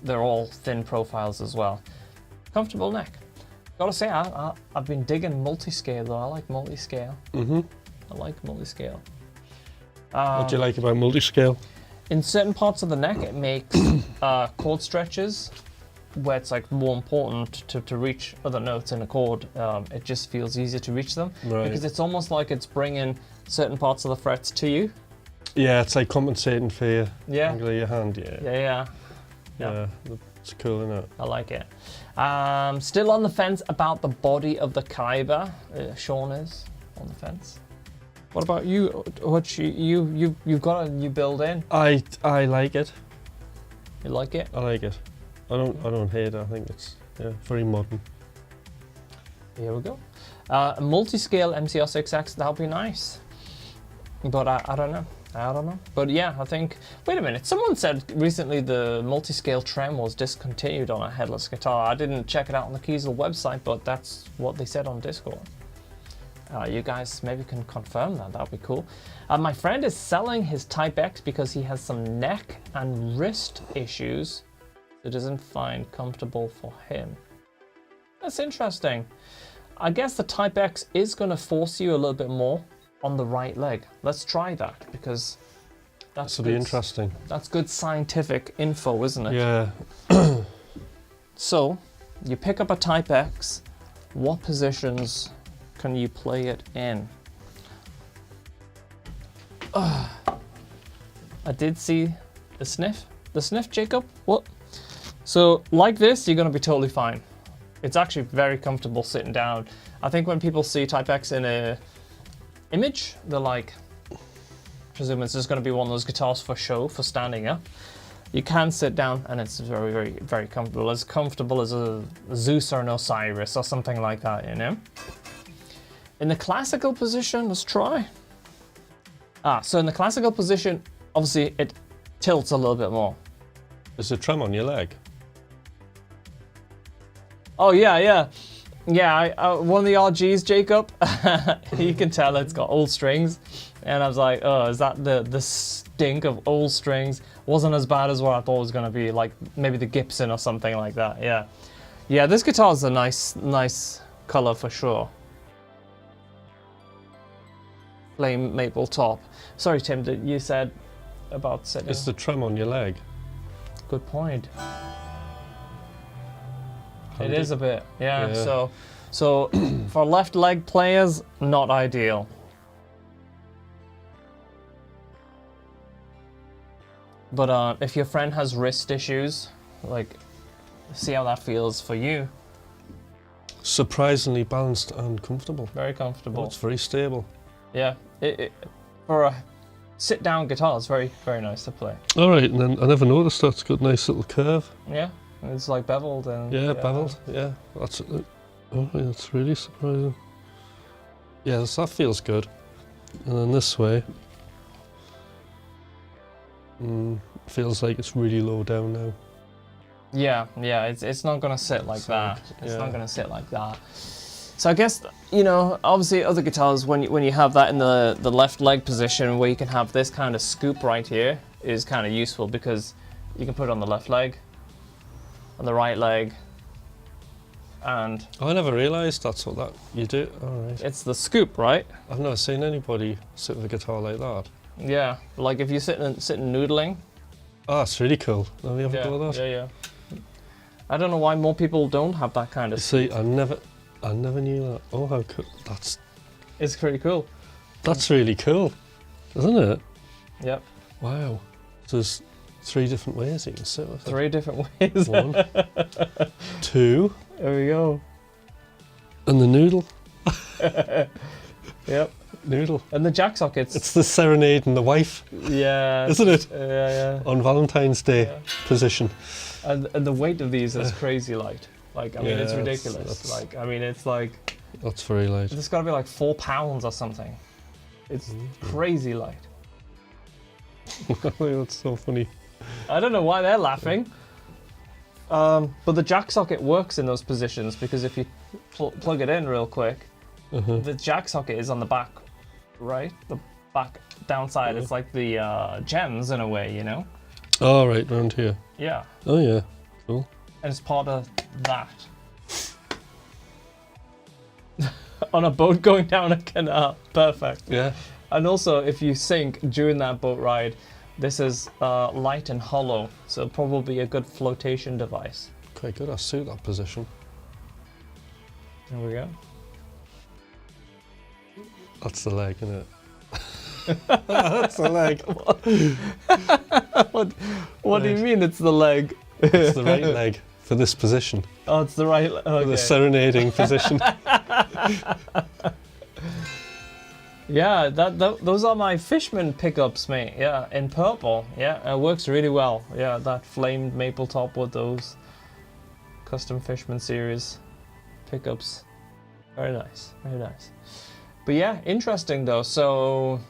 They're all thin profiles as well. Comfortable neck. Gotta say, I've been digging multi-scale though. I like multi-scale. I like multi-scale. What do you like about multi-scale? In certain parts of the neck, it makes chord stretches where it's like more important to reach other notes in a chord. It just feels easier to reach them because it's almost like it's bringing certain parts of the frets to you. Yeah, it's like compensating for your angle of your hand. Yeah, it's cool, isn't it? I like it. Still on the fence about the body of the Khyber. Sean is on the fence. What about you? Hutch? You've got a new build in. I like it. You like it? I like it. I don't hate it. I think it's very modern. Here we go. A multi-scale MCR6X, that'll be nice. But I don't know. I don't know. But yeah, I think... Wait a minute. Someone said recently the multi-scale trem was discontinued on a headless guitar. I didn't check it out on the Kiesel website, but that's what they said on Discord. You guys maybe can confirm that. That would be cool. My friend is selling his Type X because he has some neck and wrist issues that doesn't find comfortable for him. That's interesting. I guess the Type X is going to force you a little bit more on the right leg. Let's try that because that's be interesting. That's good scientific info, isn't it? Yeah. So, you pick up a Type X. What positions can you play it in? I did see the sniff. The sniff, Jacob? What? So, like this, you're going to be totally fine. It's actually very comfortable sitting down. I think when people see Type X in a image, they're like, presume it's just going to be one of those guitars for show, for standing up. You can sit down and it's very, very, very comfortable. As comfortable as a Zeus or an Osiris or something like that, you know? In the classical position, let's try. So in the classical position, obviously it tilts a little bit more. Is there a trem on your leg? Oh yeah. Yeah, one of the RGs, Jacob, you can tell it's got old strings. And I was like, oh, is that the stink of old strings? Wasn't as bad as what I thought it was going to be, like maybe the Gibson or something like that, yeah. Yeah, this guitar is a nice color for sure. Flame maple top. Sorry, Tim, you said about sitting. Is the trem on your leg? Good point. It is a bit, yeah. So for left leg players, not ideal. But if your friend has wrist issues, like, see how that feels for you. Surprisingly balanced and comfortable. Very comfortable. Oh, it's very stable. Yeah, for a sit-down guitar, it's very, very nice to play. All right, and then I never noticed that. It's got a nice little curve. Yeah, it's like beveled and... Yeah, beveled, yeah. That's really surprising. Yeah, that feels good. And then this way, feels like it's really low down now. Yeah, it's not gonna sit like that. It's not gonna sit like that. So I guess, you know, obviously other guitars, when you have that in the left leg position where you can have this kind of scoop right here is kind of useful because you can put it on the left leg, on the right leg, and... I never realised that's what you do. All right. It's the scoop, right? I've never seen anybody sit with a guitar like that. Yeah, like if you're sitting noodling. Oh, that's really cool. Have you ever Yeah, got that? yeah. I don't know why more people don't have that kind of. See, I never knew that. Oh, how cool! It's pretty cool. That's really cool, isn't it? Yep. Wow. So there's 3 different ways you can sit with it. 3 different ways. 1, 2, There we go. and the noodle. Yep. Noodle. And the jack sockets. It's the serenading the wife, Yeah. isn't it? Yeah. On Valentine's Day position. And the weight of these is crazy light. Like, I mean, it's Yeah, ridiculous. that's- Like, I mean, it's like, That's very light. it's got to be like 4 pounds or something. It's crazy light. That's so funny. I don't know why they're laughing. But the jack socket works in those positions because if you plug it in real quick, the jack socket is on the back, right? The back downside. It's like the gems in a way, you know? Oh, right, round here. Yeah. Oh, yeah. Cool. And it's part of that. On a boat going down a canal. Perfect. Yeah. And also, if you sink during that boat ride, this is light and hollow, so probably a good flotation device. Quite good. I suit that position. There we go. That's the leg, isn't it? That's the leg. What do you mean it's the leg? It's the right leg for this position. Oh, it's the right leg. For the Okay. serenading position. Yeah, those are my Fishman pickups, mate. Yeah, in purple. Yeah, it works really well. Yeah, that flamed maple top with those custom Fishman series pickups. Very nice, very nice. But yeah, interesting though. So,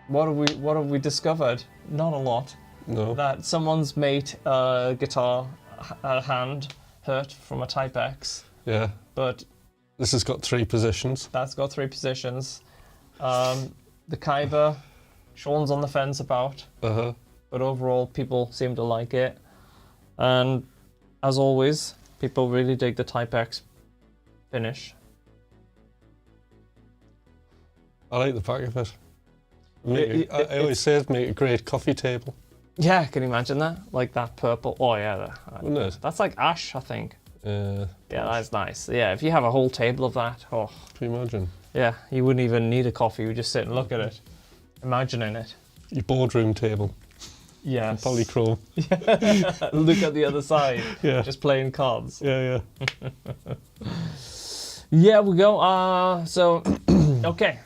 what have we discovered? Not a lot. No. That someone's made guitar hand hurt from a Type X, Yeah. but This has got 3 positions. that's got 3 positions. The Khyber, Sean's on the fence about, Uh-huh. but overall people seem to like it. And as always, people really dig the Type X finish. I like the back of it. I always It's- say it'd make a great coffee table. Yeah, can you imagine that? Like that purple. Oh yeah, Wouldn't it? that's like ash, I think. Yeah, Yeah, that's nice. Yeah, if you have a whole table of that, oh can you imagine? yeah, you wouldn't even need a coffee. You would just sit and look at it, imagining it. Your boardroom table, Yeah. polychrome. Look at the other side. Yeah. Just playing cards. Yeah. Yeah, we go. So, okay.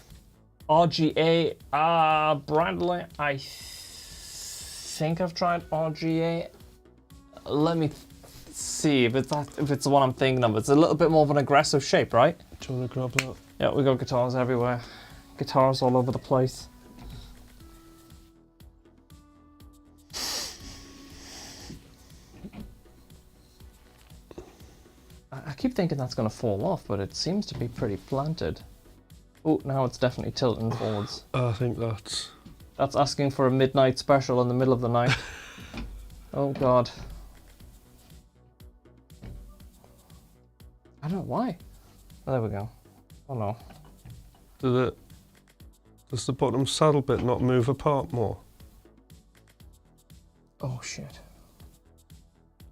RGA, Bradley, I think I've tried RGA. Let me see if it's the one I'm thinking of. It's a little bit more of an aggressive shape, right? Do you want to grab that? Yeah, we got guitars everywhere. Guitars all over the place. I keep thinking that's going to fall off, but it seems to be pretty planted. Oh, now it's definitely tilting forwards. I think that's... That's asking for a midnight special in the middle of the night. Oh God. I don't know why. Oh, there we go. Oh no. Does the bottom saddle bit not move apart more? Oh shit.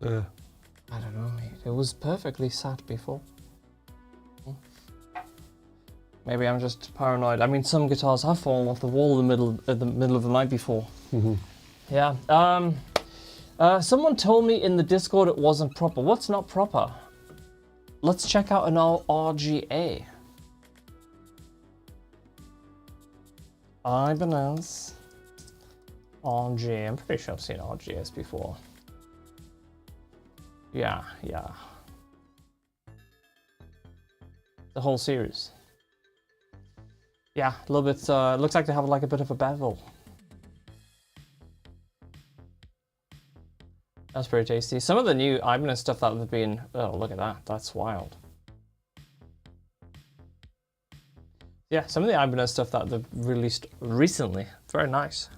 Yeah. I don't know, mate. It was perfectly sat before. Maybe I'm just paranoid. I mean, some guitars have fallen off the wall in the middle of the night before. Mm-hmm. Yeah. Someone told me in the Discord it wasn't proper. What's not proper? Let's check out an RGA. Ibanez. RGA. I'm pretty sure I've seen RGAs before. Yeah. The whole series. Yeah, a little bit, looks like they have like a bit of a bevel. That's pretty tasty. Some of the new Ibanez stuff that they've been, oh look at that, that's wild. Yeah, some of the Ibanez stuff that they've released recently, very nice.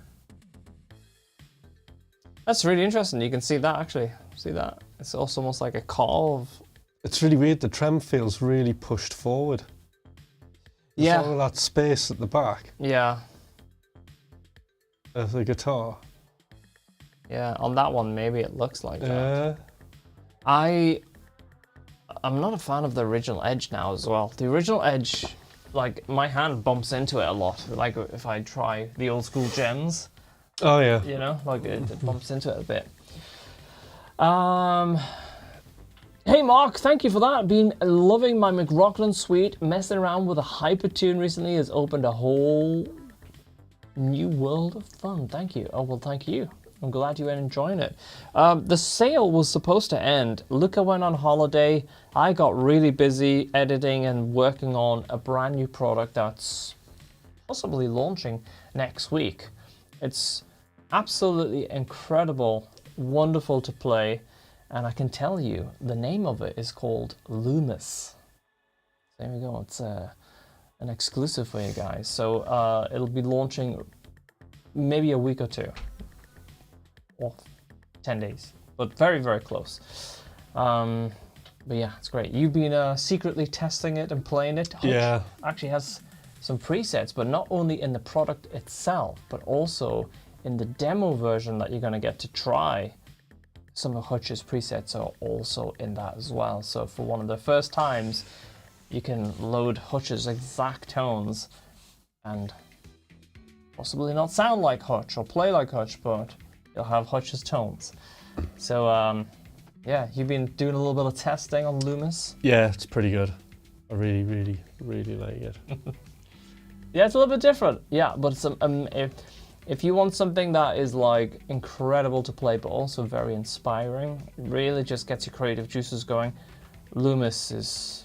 That's really interesting, you can see that actually, see that? It's also almost like a carve. It's really weird, the trem feels really pushed forward. There's Yeah. all that space at the back. Yeah. as a guitar. Yeah, on that one maybe it looks like that. Yeah. I'm not a fan of the original Edge now as well. The original Edge, like my hand bumps into it a lot. Like if I try the old school Gems. Oh yeah. You know, like it bumps into it a bit. Hey Mark, thank you for that. Been loving my McRocklin suite. Messing around with a Hypertune recently has opened a whole new world of fun. Thank you. Oh well, thank you. I'm glad you are enjoying it. The sale was supposed to end. Luca went on holiday. I got really busy editing and working on a brand new product that's possibly launching next week. It's absolutely incredible, wonderful to play, and I can tell you the name of it is called Loomis. There we go. It's an exclusive for you guys. So it'll be launching maybe a week or two. Or 10 days, but very, very close. But yeah, it's great. You've been secretly testing it and playing it. Hutch Yeah. actually has some presets, but not only in the product itself, but also in the demo version that you're going to get to try. Some of Hutch's presets are also in that as well. So for one of the first times, you can load Hutch's exact tones and possibly not sound like Hutch or play like Hutch, but you'll have Hutch's tones. So yeah, you've been doing a little bit of testing on Loomis. Yeah, it's pretty good. I really, really, really like it. Yeah, it's a little bit different. Yeah, but it's, if you want something that is like incredible to play, but also very inspiring, really just gets your creative juices going, Loomis is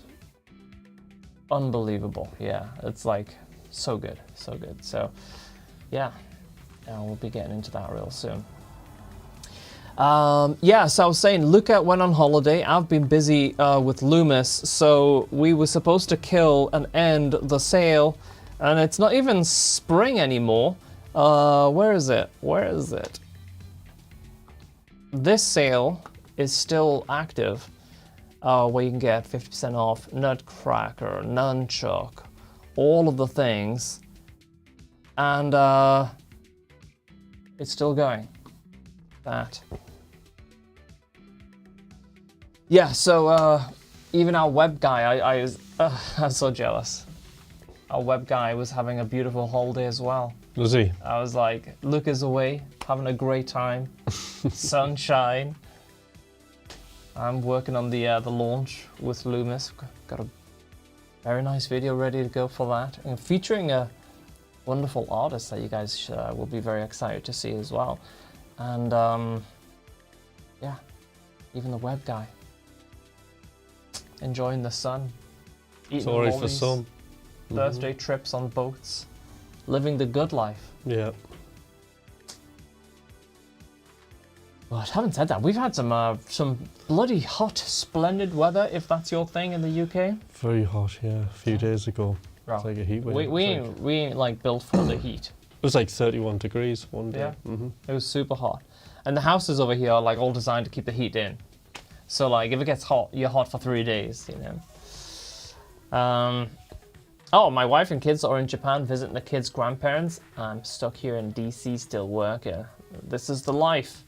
unbelievable. Yeah, it's like so good, so good. So yeah, we'll be getting into that real soon. Yeah, so I was saying, Luca went on holiday. I've been busy with Loomis, so we were supposed to kill and end the sale, and it's not even spring anymore. Where is it? Where is it? This sale is still active, where you can get 50% off Nutcracker, Nunchuck, all of the things, and it's still going. That. Yeah, so even our web guy, I was I'm so jealous. Our web guy was having a beautiful holiday as well. Was he? I was like, Luca's away, having a great time, sunshine. I'm working on the launch with Loomis. Got a very nice video ready to go for that, and featuring a wonderful artist that you guys will be very excited to see as well. And yeah, even the web guy enjoying the sun, eating Sorry for lollies, some. Thursday trips on boats, living the good life. Yeah. But having said that, we've had some bloody hot, splendid weather, if that's your thing in the UK. Very hot, yeah. A few days ago. Right. It's like a heat wave. We ain't like built for the heat. It was like 31 degrees one day. Yeah. Mm-hmm. It was super hot. And the houses over here are like all designed to keep the heat in. So like if it gets hot, you're hot for 3 days, you know. Oh, my wife and kids are in Japan visiting the kids' grandparents. I'm stuck here in DC still working. This is the life.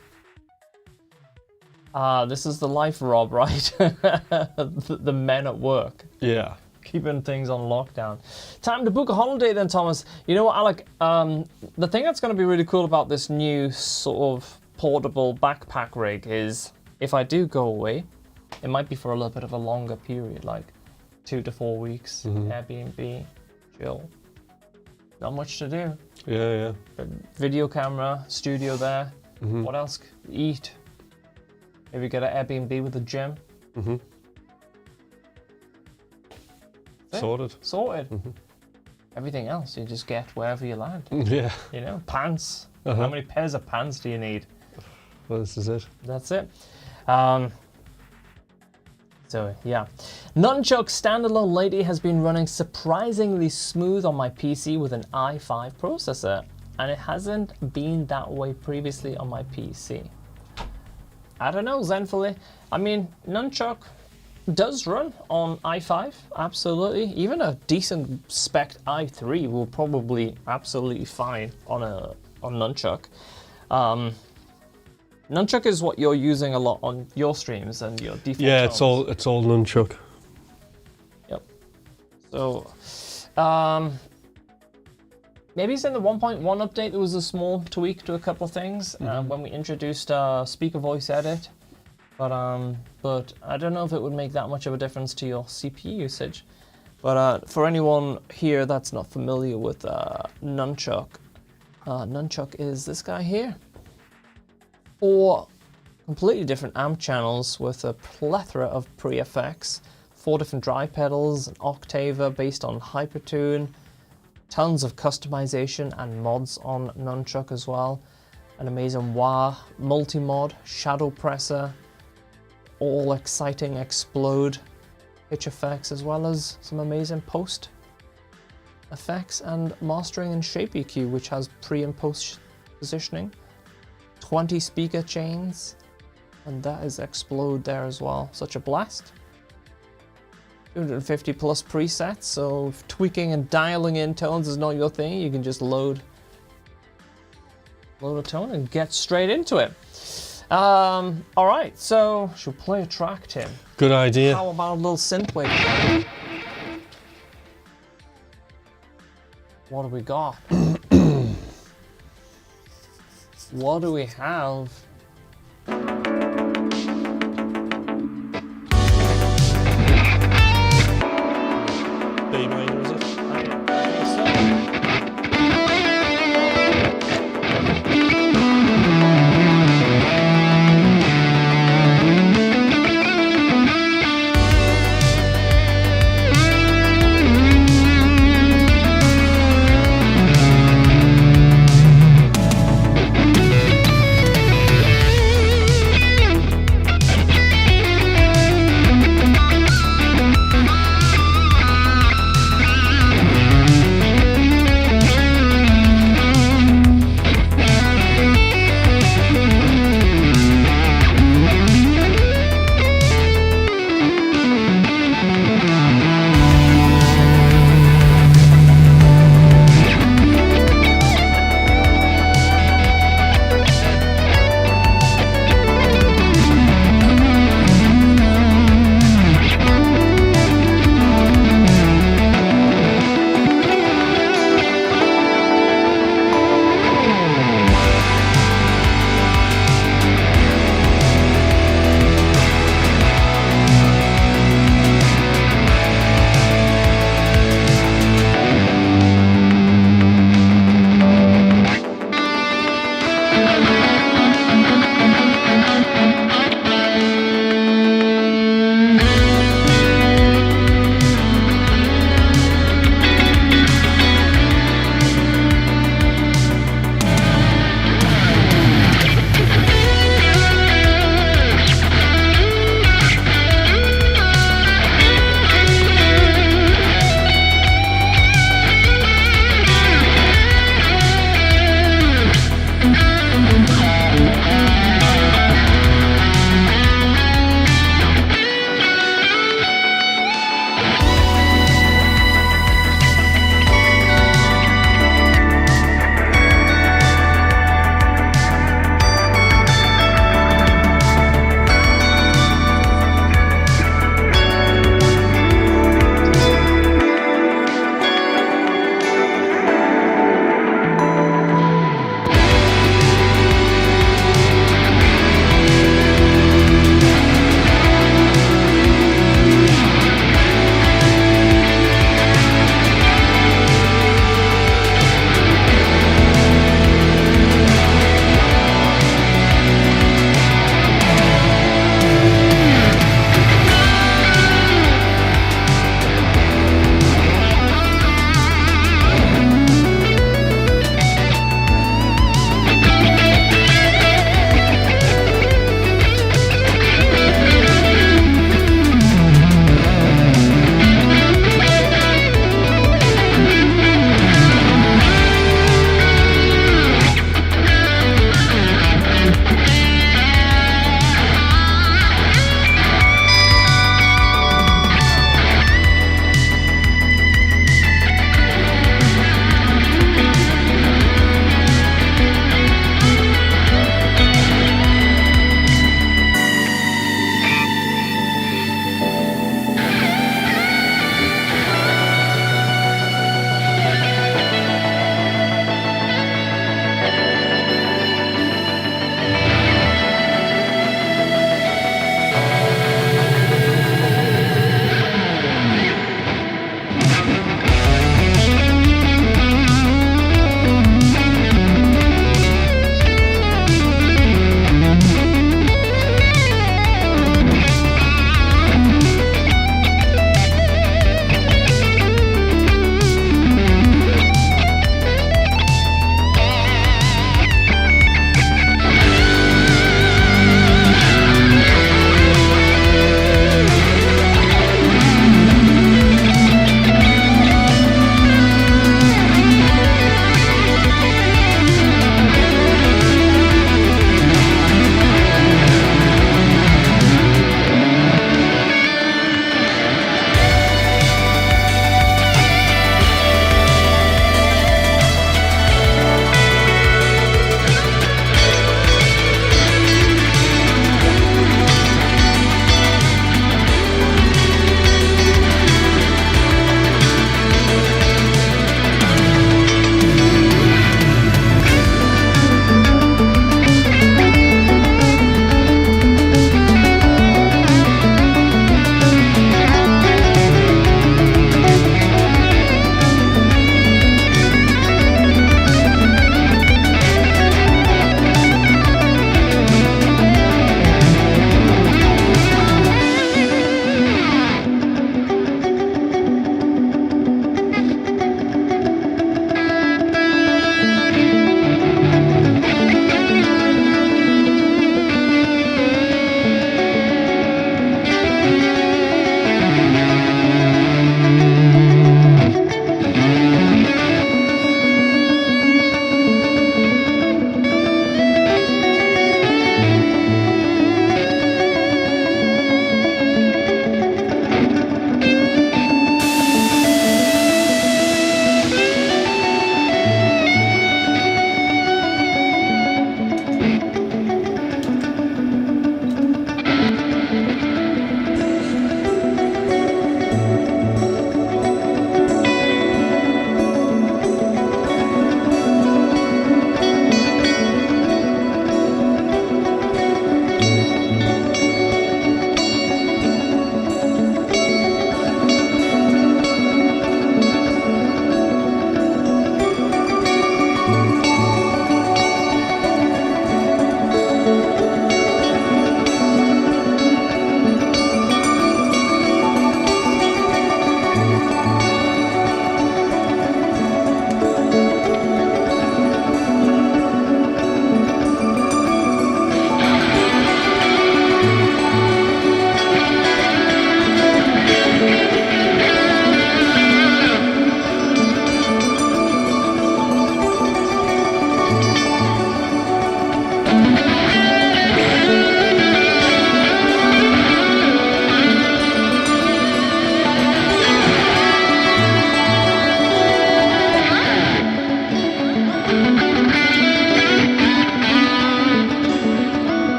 This is the life, Rob, right? the men at work. Yeah. Keeping things on lockdown. Time to book a holiday then, Thomas. You know what, Alec? The thing that's going to be really cool about this new sort of portable backpack rig is if I do go away, it might be for a little bit of a longer period, like 2 to 4 weeks, Airbnb, chill. Not much to do. Yeah, yeah. Video camera, studio there. What else? Eat. Maybe get an Airbnb with a gym. Sorted. Everything else you just get wherever you land. Yeah. You know, pants. How many pairs of pants do you need? Well, this is it. That's it. So yeah, Nunchuck standalone lately has been running surprisingly smooth on my PC with an i5 processor, and it hasn't been that way previously on my PC. I don't know, Zenfully. I mean, Nunchuck does run on i5, absolutely. Even a decent spec i3 will probably absolutely fine on a on Nunchuck. Nunchuck is what you're using a lot on your streams and your default. Yeah, tones. it's all Nunchuck. Yep. So, maybe it's in the 1.1 update. There was a small tweak to a couple of things when we introduced speaker voice edit. But I don't know if it would make that much of a difference to your CPU usage. But for anyone here that's not familiar with Nunchuck, Nunchuck is this guy here. 4 completely different amp channels with a plethora of pre-effects, 4 different dry pedals, an octaver based on Hypertune, tons of customization and mods on Nunchuck as well, an amazing wah multi-mod, shadow presser, all exciting explode pitch effects, as well as some amazing post effects and mastering and shape EQ, which has pre and post positioning, 20 speaker chains, and that is explode there as well. Such a blast. 250 plus presets, so if tweaking and dialing in tones is not your thing, you can just load a tone and get straight into it. All right, so should we play a track, Tim? Good idea. How about a little synthwave? What do we got? What do we have? B minor, is it? I think so.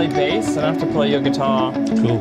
play bass and I have to play your guitar. Cool.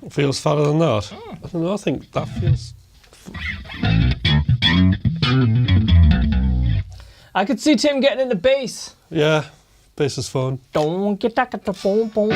Feels fatter than that. I don't know, I think that feels... I could see Tim getting into bass. Yeah, bass is fun. Don't get back at the boom boom.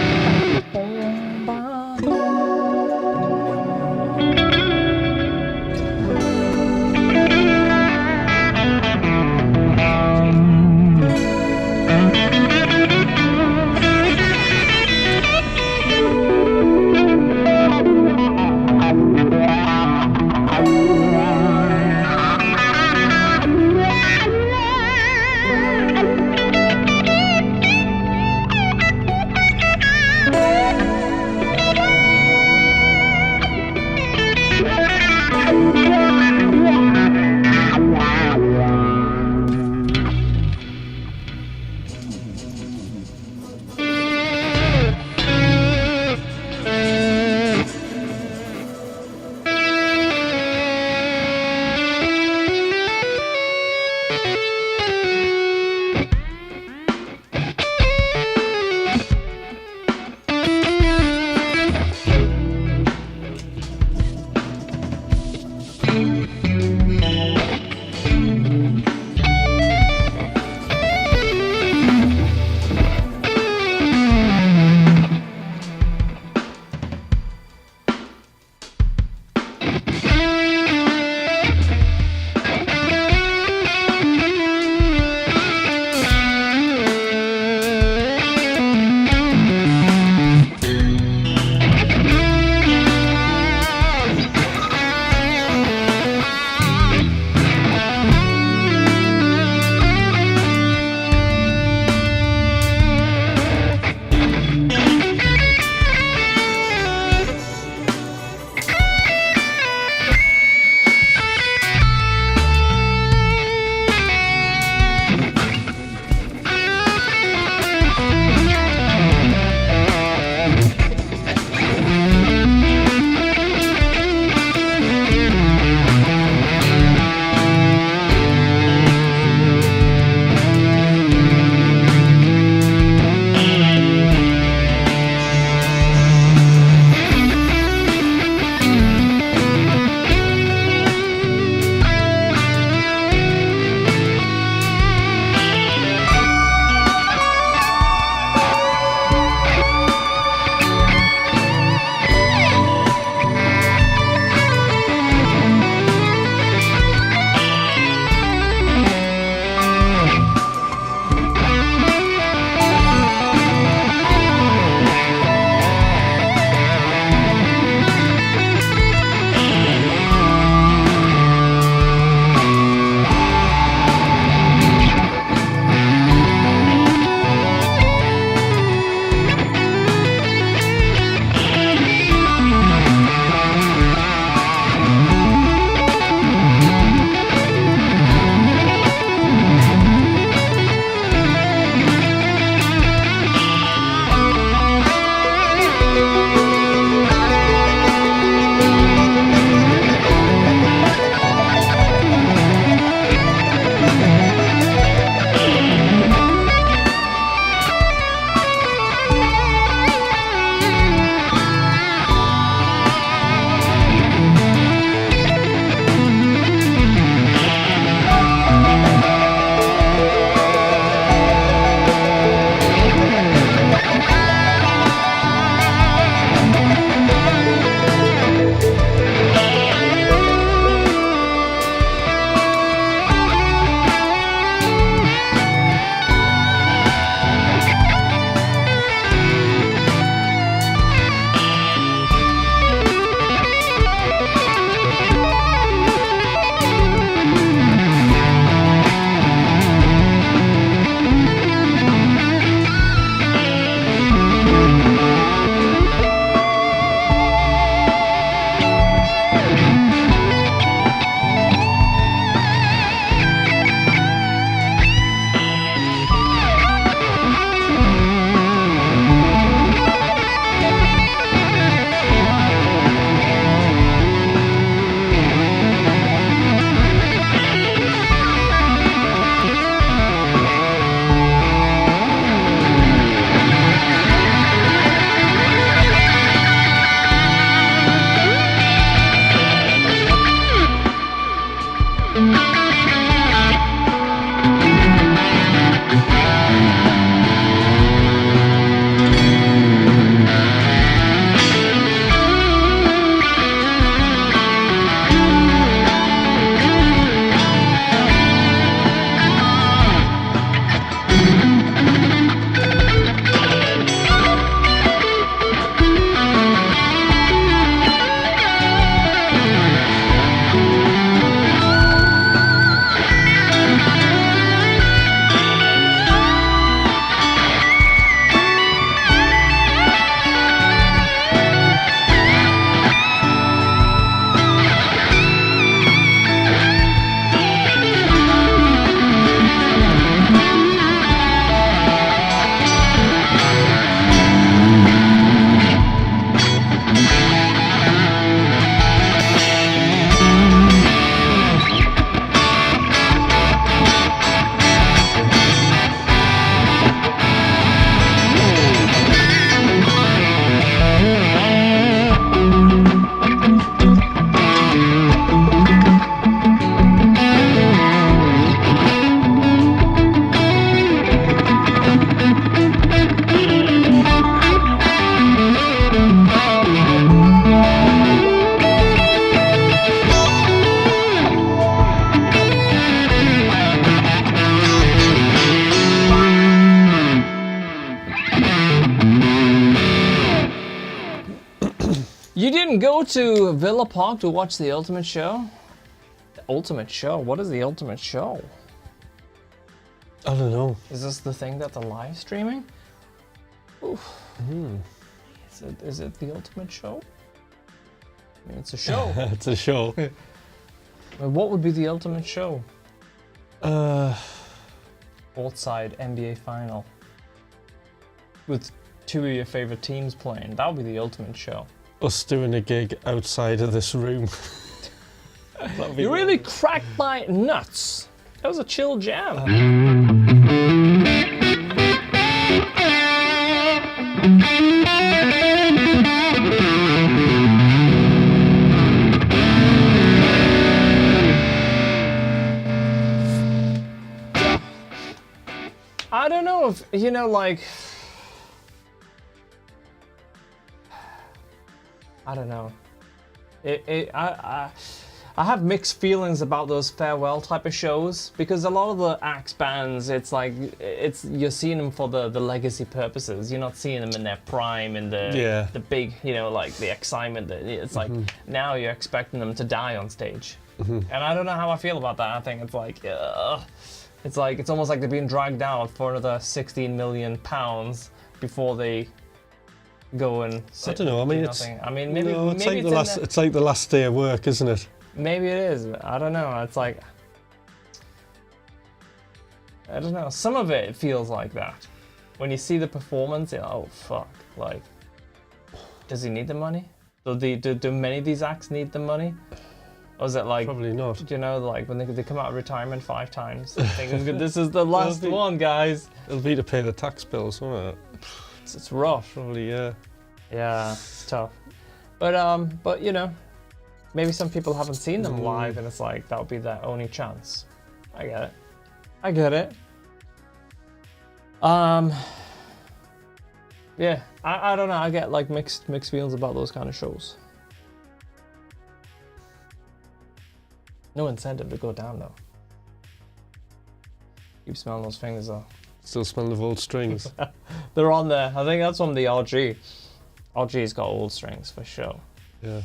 You didn't go to Villa Park to watch the Ultimate Show? The Ultimate Show? What is the Ultimate Show? I don't know. Is this the thing that they're live streaming? Oof. Is it the Ultimate Show? I mean, it's a show. It's a show. Well, what would be the Ultimate Show? Uh, Courtside NBA Final. With 2 of your favorite teams playing. That would be the Ultimate Show. us doing a gig outside of this room. You really cracked my nuts. That was a chill jam. I don't know if, you know, like... I don't know. I have mixed feelings about those farewell type of shows because a lot of the acts bands, it's like you're seeing them for the legacy purposes. You're not seeing them in their prime and the big, you know, like the excitement. It's like now you're expecting them to die on stage, and I don't know how I feel about that. I think it's like it's almost like they're being dragged out for another 16 million pounds before they go and sit. I don't know. I mean, maybe it's like the last day of work, isn't it? Maybe it is. I don't know. It's like, I don't know. Some of it feels like that. When you see the performance, you're like, oh fuck! Like, does he need the money? Do many of these acts need the money? Or is it like probably not? You know, like when they come out of retirement 5 times, thinking this is the last one, guys. It'll be to pay the tax bills, won't it? It's rough. Probably, yeah. Yeah, it's tough. But you know. Maybe some people haven't seen them live and it's like, that would be their only chance. I get it. I get it. Yeah, I don't know. I get like mixed feelings about those kind of shows. No incentive to go down though. Keep smelling those fingers though. Still smell the old strings. They're on there. I think that's from the RG. RG's got old strings for sure. Yeah.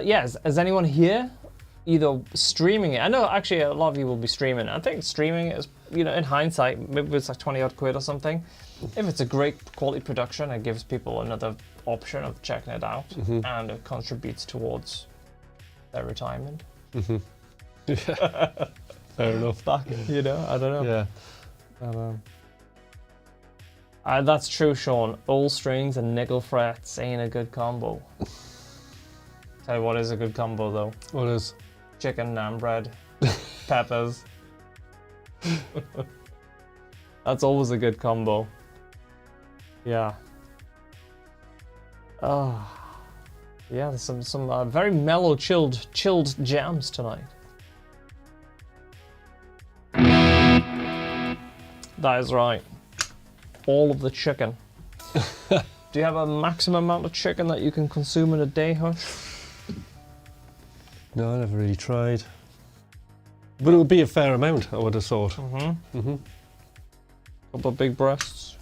Yes. Is anyone here either streaming it? I know actually a lot of you will be streaming. I think streaming is, you know, in hindsight, maybe it's like 20 odd quid or something. If it's a great quality production, it gives people another option of checking it out, and it contributes towards their retirement. Yeah. Fair enough. You know, I don't know. Yeah. That's true, Sean. Old strings and nickel frets ain't a good combo. Tell you what is a good combo though. What is? Chicken, naan bread, peppers. That's always a good combo. Yeah. Oh. Yeah, there's some very mellow, chilled jams tonight. That is right. All of the chicken. Do you have a maximum amount of chicken that you can consume in a day, Hutch? No, I never really tried. But it would be a fair amount, I would have thought. Couple of big breasts.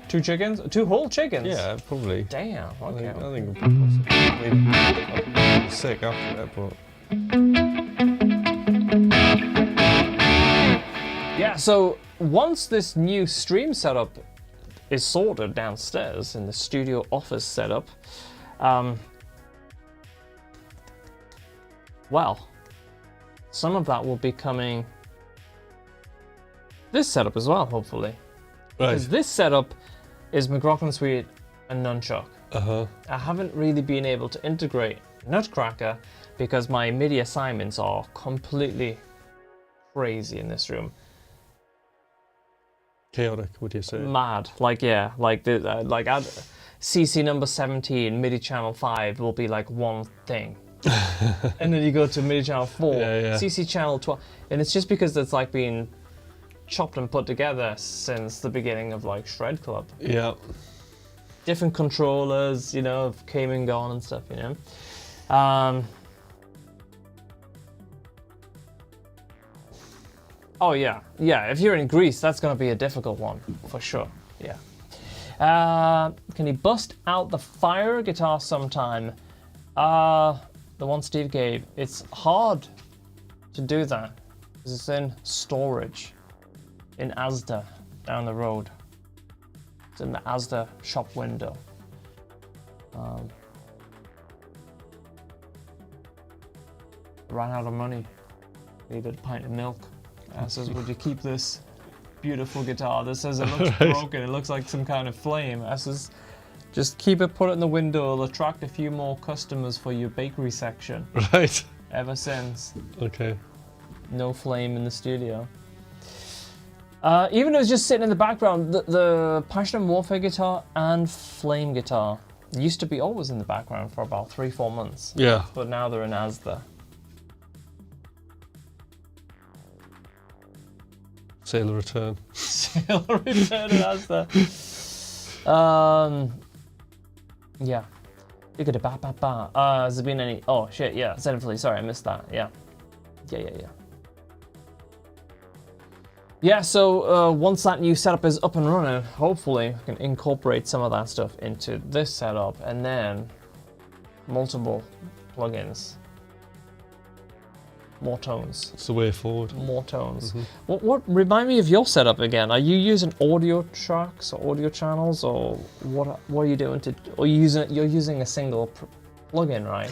2 chickens? 2 whole chickens? Yeah, probably. Damn, okay. I think it would be possible. I mean, sick after that, but... Yeah, so once this new stream setup is sorted downstairs in the studio office setup, well, some of that will be coming this setup as well, hopefully. Right. Because this setup is McRocklin Suite and Nunchuck. I haven't really been able to integrate Nutcracker because my MIDI assignments are completely crazy in this room. Chaotic, would you say? Mad, like yeah, like the CC number 17 MIDI channel 5 will be like one thing, and then you go to MIDI channel 4, CC channel 12, and it's just because it's like being chopped and put together since the beginning of like Shred Club. Yeah. Different controllers, you know, came and gone and stuff, you know. Oh yeah, yeah. If you're in Greece, that's gonna be a difficult one for sure. Yeah. Can you bust out the fire guitar sometime? The one Steve gave. It's hard to do that because it's in storage in Asda down the road. It's in the Asda shop window. Ran out of money. Needed a pint of milk. I says, would you keep this beautiful guitar? This says it looks broken. It looks like some kind of flame. I says, just keep it, put it in the window. It'll attract a few more customers for your bakery section. Right. Ever since. Okay. No flame in the studio. Even though it's just sitting in the background, the Passion and Warfare guitar and Flame guitar used to be always in the background for about 3-4 months. Yeah. But now they're in Asda. Sailor Return. Sailor Return in Asda. Yeah. You could have ba. Has there been any? Oh shit, yeah. Zenfully, sorry, I missed that. Yeah. Yeah. Yeah, so once that new setup is up and running, hopefully we can incorporate some of that stuff into this setup and then multiple plugins. More tones. It's the way forward. More tones. Mm-hmm. What remind me of your setup again? Are you using audio tracks or audio channels, or what are you doing to? Or you're using a single plugin, right?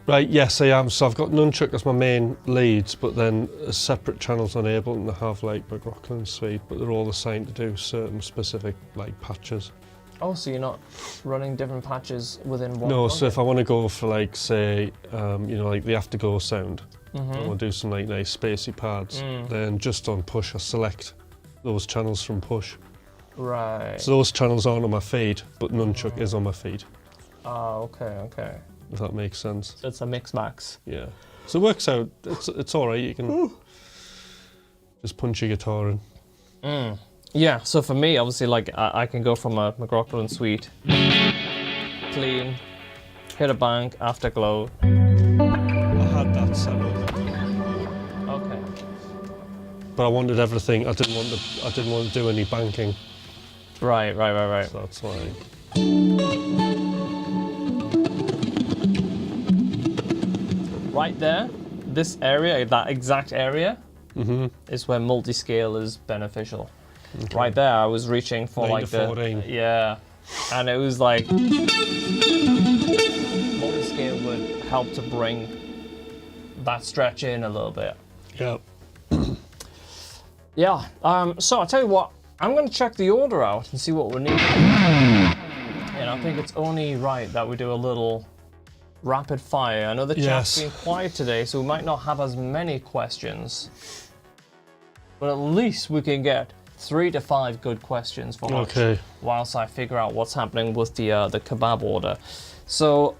Right, yes, I am. So I've got Nunchuck as my main leads, but then separate channels on Ableton that have like McRocklin suite, but they're all assigned to do certain specific like patches. Oh, so you're not running different patches within one? No, plugin? so if I want to go for like, say, like the afterglow sound, Mm-hmm. I want to do some like nice spacey pads, then just on push I select those channels from push. Right. So those channels aren't on my feed, but Nunchuck is on my feed. Oh, okay. If that makes sense. So it's a mix max. Yeah. So it works out. It's all right. You can just punch your guitar in. Yeah. So for me, obviously, like I can go from a McRocklin suite, clean, hit a bank, afterglow. I had that set up, Okay. but I wanted everything. I didn't want to do any banking. Right. So that's why. Right there, this area, that exact area, is where multi-scale is beneficial. Okay. Right there, I was reaching for 9 like to 14. And it was like multi-scale would help to bring that stretch in a little bit. Yeah. Yeah. So I'll tell you what, I'm going to check the order out and see what we need. And I think it's only right that we do a little rapid fire. I know the chat's been quiet today, so we might not have as many questions, but at least we can get 3 to 5 good questions for Hutch whilst I figure out what's happening with the kebab order. So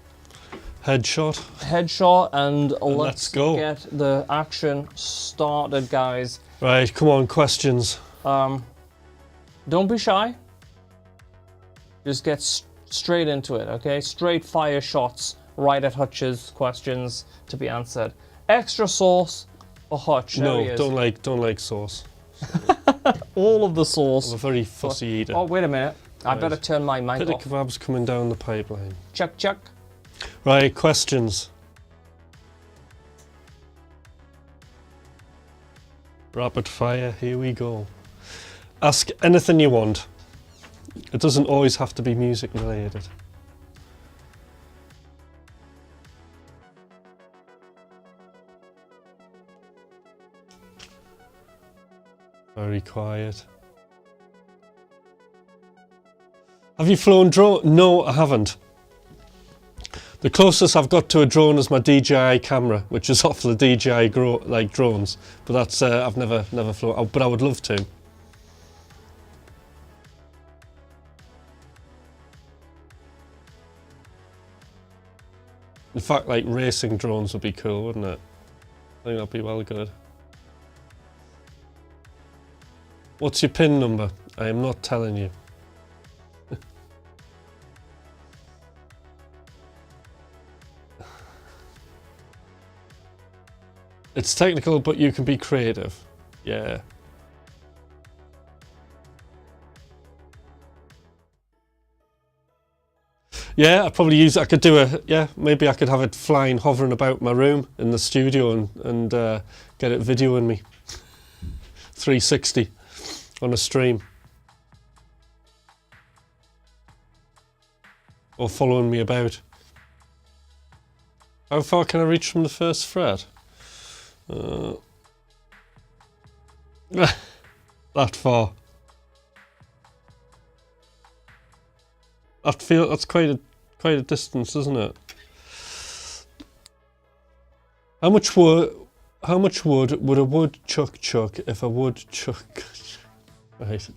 headshot, and let's go. Get the action started, guys. Right, come on, questions. Don't be shy. Just get straight into it, okay? Straight fire shots right at Hutch's questions to be answered. Extra sauce for Hutch. No, don't like sauce. All of the sauce. I'm a very fussy eater. Oh, wait a minute. I better turn my mic Bit off. of kebabs coming down the pipeline. Check. Right, questions. Rapid fire, here we go. Ask anything you want. It doesn't always have to be music related. Very quiet. Have you flown drone? No, I haven't. The closest I've got to a drone is my DJI camera, which is off the DJI drones. But that's I've never flown. But I would love to. In fact, like racing drones would be cool, wouldn't it? I think that'd be well good. What's your PIN number? I am not telling you. It's technical, but you can be creative. Yeah. Yeah, I'd probably use. I could do a. Yeah, maybe I could have it flying, hovering about my room in the studio, and get it videoing me. 360 on a stream, or following me about. How far can I reach from the first fret? That far. That's quite a distance, isn't it? How much wood would a woodchuck chuck if a woodchuck? Right.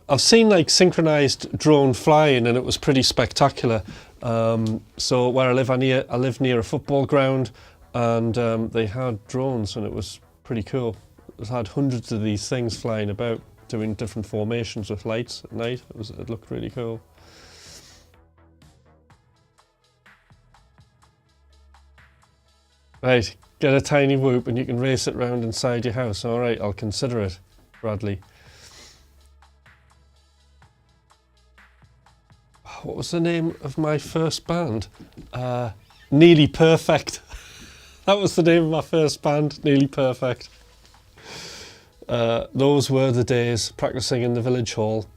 I've seen like synchronized drone flying, and it was pretty spectacular. So where I live near a football ground, and they had drones, and it was pretty cool. It had hundreds of these things flying about, doing different formations with lights at night. It looked really cool. Right, get a tiny whoop and you can race it round inside your house. All right, I'll consider it, Bradley. What was the name of my first band? Nearly Perfect. That was the name of my first band, Nearly Perfect. Those were the days, practicing in the village hall.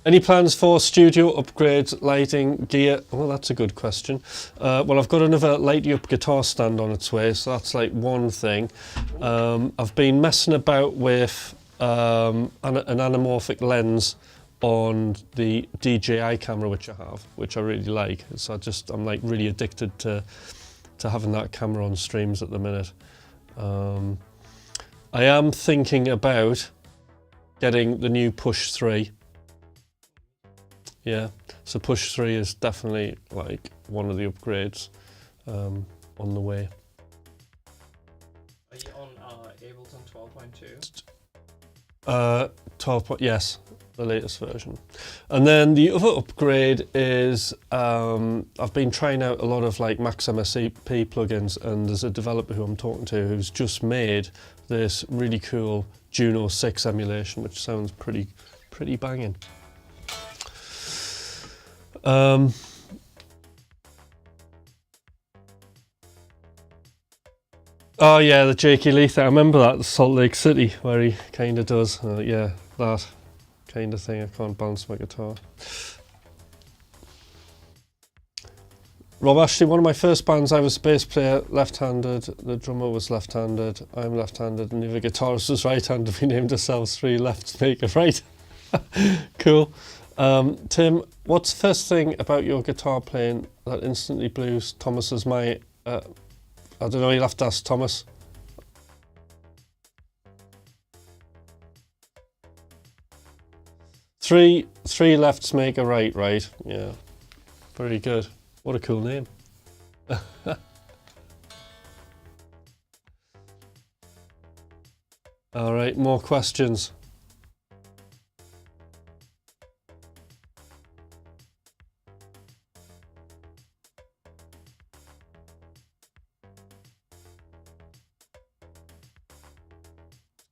Any plans for studio upgrades, lighting, gear? Well, that's a good question. Well, I've got another lighty up guitar stand on its way, so that's like one thing. I've been messing about with an anamorphic lens on the DJI camera, which I really like. So I'm like really addicted to having that camera on streams at the minute. I am thinking about getting the new Push 3. Yeah, so Push 3 is definitely like one of the upgrades on the way. Are you on Ableton 12.2? 12. Yes, the latest version. And then the other upgrade is I've been trying out a lot of like Max MSP plugins, and there's a developer who I'm talking to who's just made this really cool Juno 6 emulation, which sounds pretty banging. Oh yeah, the Jakey Lee thing. I remember that, Salt Lake City, where he kind of does, yeah, that kind of thing. I can't balance my guitar. Rob Ashley, one of my first bands, I was a bass player, left-handed, the drummer was left-handed, I'm left-handed, and the other guitarist was right-handed. We named ourselves Three Lefts Make a Right. Cool. Tim, what's the first thing about your guitar playing that instantly blew Thomas's mind? I don't know, you'll have to ask Thomas. Three lefts make a right, right? Yeah, very good. What a cool name. All right, more questions.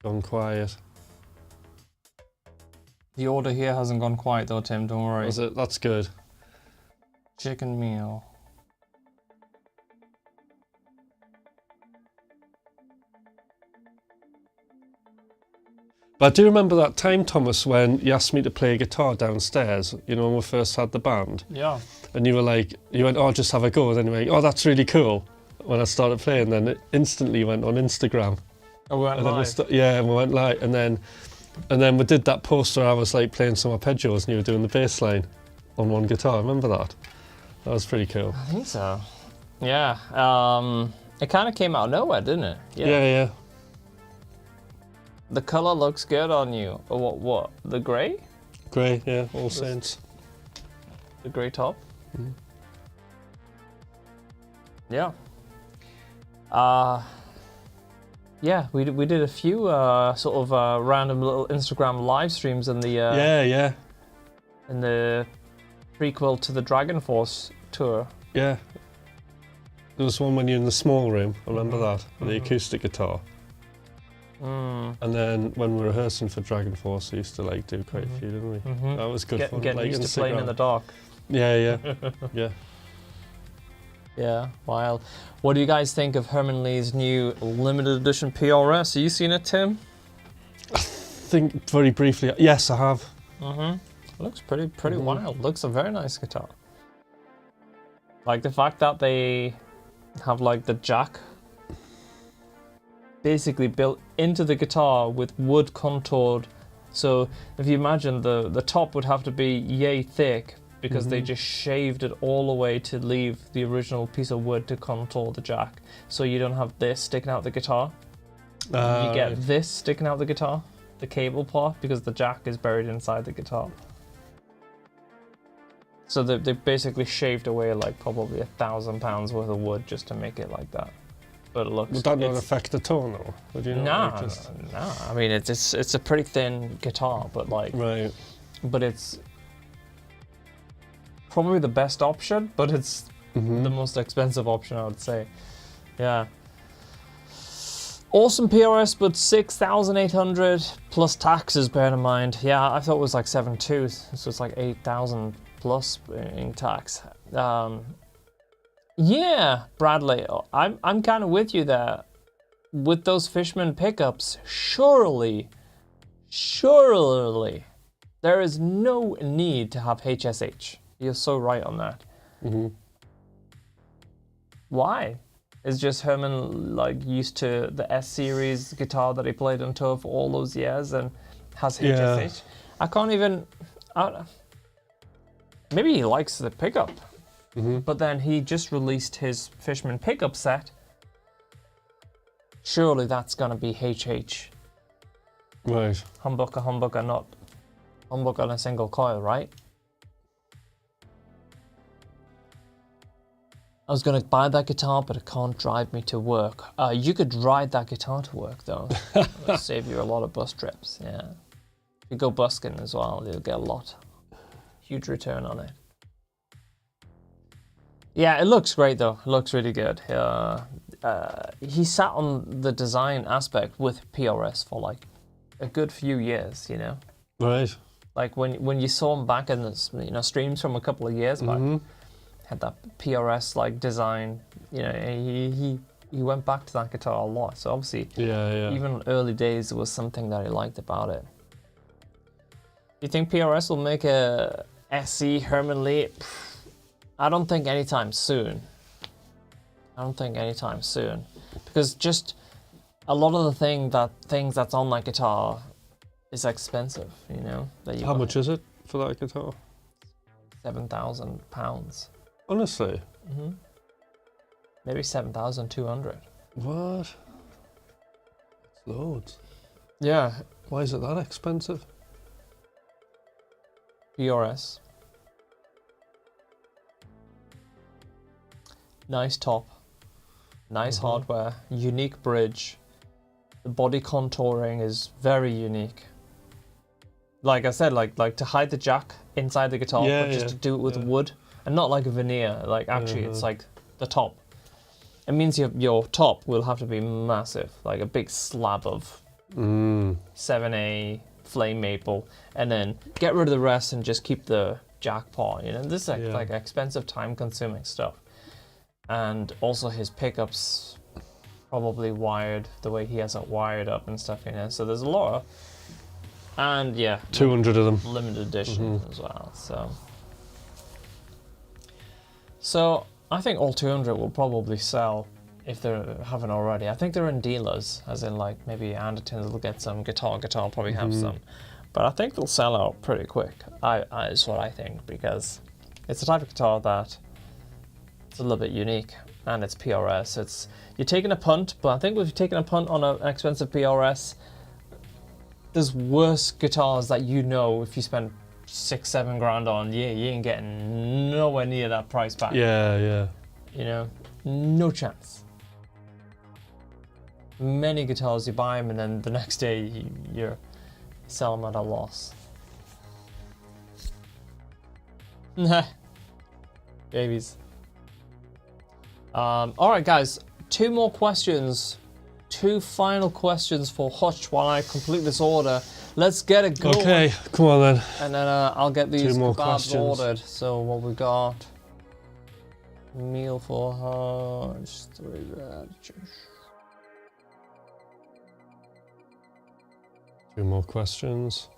Gone quiet. The order here hasn't gone quiet though, Tim, don't worry. Is it? That's good. Chicken meal. But I do remember that time, Thomas, when you asked me to play guitar downstairs, you know, when we first had the band. Yeah. And you went, oh, just have a go. And then you went, oh, that's really cool. When I started playing, then it instantly went on Instagram. Oh, we went live. Yeah, and we went live. And then we did that poster. I was like playing some arpeggios and you were doing the bass line on one guitar. Remember that? That was pretty cool. I think so. Yeah. It kind of came out of nowhere, didn't it? Yeah. The color looks good on you. What? The gray? Grey, yeah, All Saints. The gray top? Mm. Yeah. Yeah, we did a few sort of random little Instagram live streams in the in the prequel to the Dragon Force tour. Yeah. There was one when you're in the small room, I remember that, with the acoustic guitar. And then when we were rehearsing for Dragon Force, we used to like do quite a few, didn't we? That was good fun. Getting like used to playing in the dark. Yeah, yeah. Yeah, wild. What do you guys think of Herman Lee's new limited edition PRS? Have you seen it, Tim? I think very briefly, yes, I have. It looks pretty wild. Looks a very nice guitar. Like the fact that they have like the jack basically built into the guitar with wood contoured. So if you imagine the top would have to be yay thick because they just shaved it all the way to leave the original piece of wood to contour the jack. So you don't have this sticking out the guitar. You get this sticking out the guitar, the cable part, because the jack is buried inside the guitar. So they basically shaved away like probably £1,000 worth of wood just to make it like that. But it looks. Would that not affect the tone, though? Would you not? No. I mean, it's a pretty thin guitar, but like. Right. But it's probably the best option, but it's the most expensive option, I would say. Yeah. Awesome PRS, but 6,800 plus taxes, bear in mind. Yeah, I thought it was like 7.2, so it's like 8,000 plus in tax. Yeah, Bradley, I'm kind of with you there. With those Fishman pickups, surely, there is no need to have HSH. You're so right on that. Why? Is just Herman like used to the S series guitar that he played on tour for all those years and has HSH? I can't even. Maybe he likes the pickup, but then he just released his Fishman pickup set. Surely that's gonna be HH. Right. Humbucker, not humbucker on a single coil, right? I was going to buy that guitar, but it can't drive me to work. You could ride that guitar to work, though. It'll save you a lot of bus trips, yeah. If you go busking as well, you'll get a lot. Huge return on it. Yeah, it looks great, though. It looks really good. He sat on the design aspect with PRS for, like, a good few years, you know? Right. Like, when you saw him back in the streams from a couple of years back, had that PRS like design, you know, he went back to that guitar a lot. So obviously, even early days, it was something that he liked about it. Do you think PRS will make a SE Herman Lee? I don't think anytime soon. Because just a lot of the things that's on that guitar is expensive, you know. How much is it for that guitar? £7,000. Honestly? Maybe 7,200. What? It's loads. Yeah. Why is it that expensive? PRS. Nice top. Nice hardware. Unique bridge. The body contouring is very unique. Like I said, like to hide the jack inside the guitar, but just to do it with wood. And not like a veneer, like actually it's like the top. It means your top will have to be massive, like a big slab of 7A flame maple, and then get rid of the rest and just keep the jack part, you know. This is like expensive, time-consuming stuff. And also his pickups probably wired the way he has it wired up and stuff, you know. So there's a lot of, and 200 of them. Limited edition as well, So I think all 200 will probably sell if they haven't already. I think they're in dealers, as in like maybe Andertons will get some, Guitar will probably have some. But I think they'll sell out pretty quick, is what I think, because it's the type of guitar that it's a little bit unique, and it's PRS. You're taking a punt, but I think if you're taking a punt on an expensive PRS, there's worse guitars that you know if you spend 6-7 grand on, you ain't getting nowhere near that price back. Yeah. You know, no chance. many guitars, you buy them and then the next day you sell them at a loss. Nah. Babies. Alright guys, 2 more questions. 2 final questions for Hutch while I complete this order. Let's get it going. Okay, come on then. And then I'll get these 2 more kebabs questions. ordered. So what we got? Meal for Hutch. 3 veg. 2 more questions.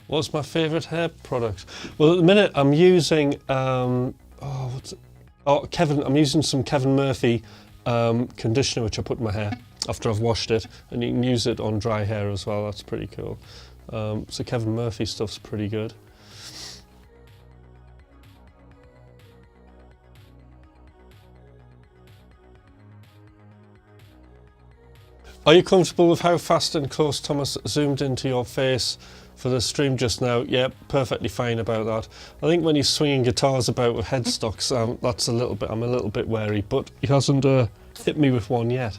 What's my favourite hair product? Well, at the minute I'm using I'm using some Kevin Murphy conditioner which I put in my hair after I've washed it, and you can use it on dry hair as well. That's pretty cool. So Kevin Murphy stuff's pretty good. Are you comfortable with how fast and close Thomas zoomed into your face for the stream just now? Yeah, perfectly fine about that. I think when he's swinging guitars about with headstocks, that's I'm a little bit wary, but he hasn't hit me with one yet.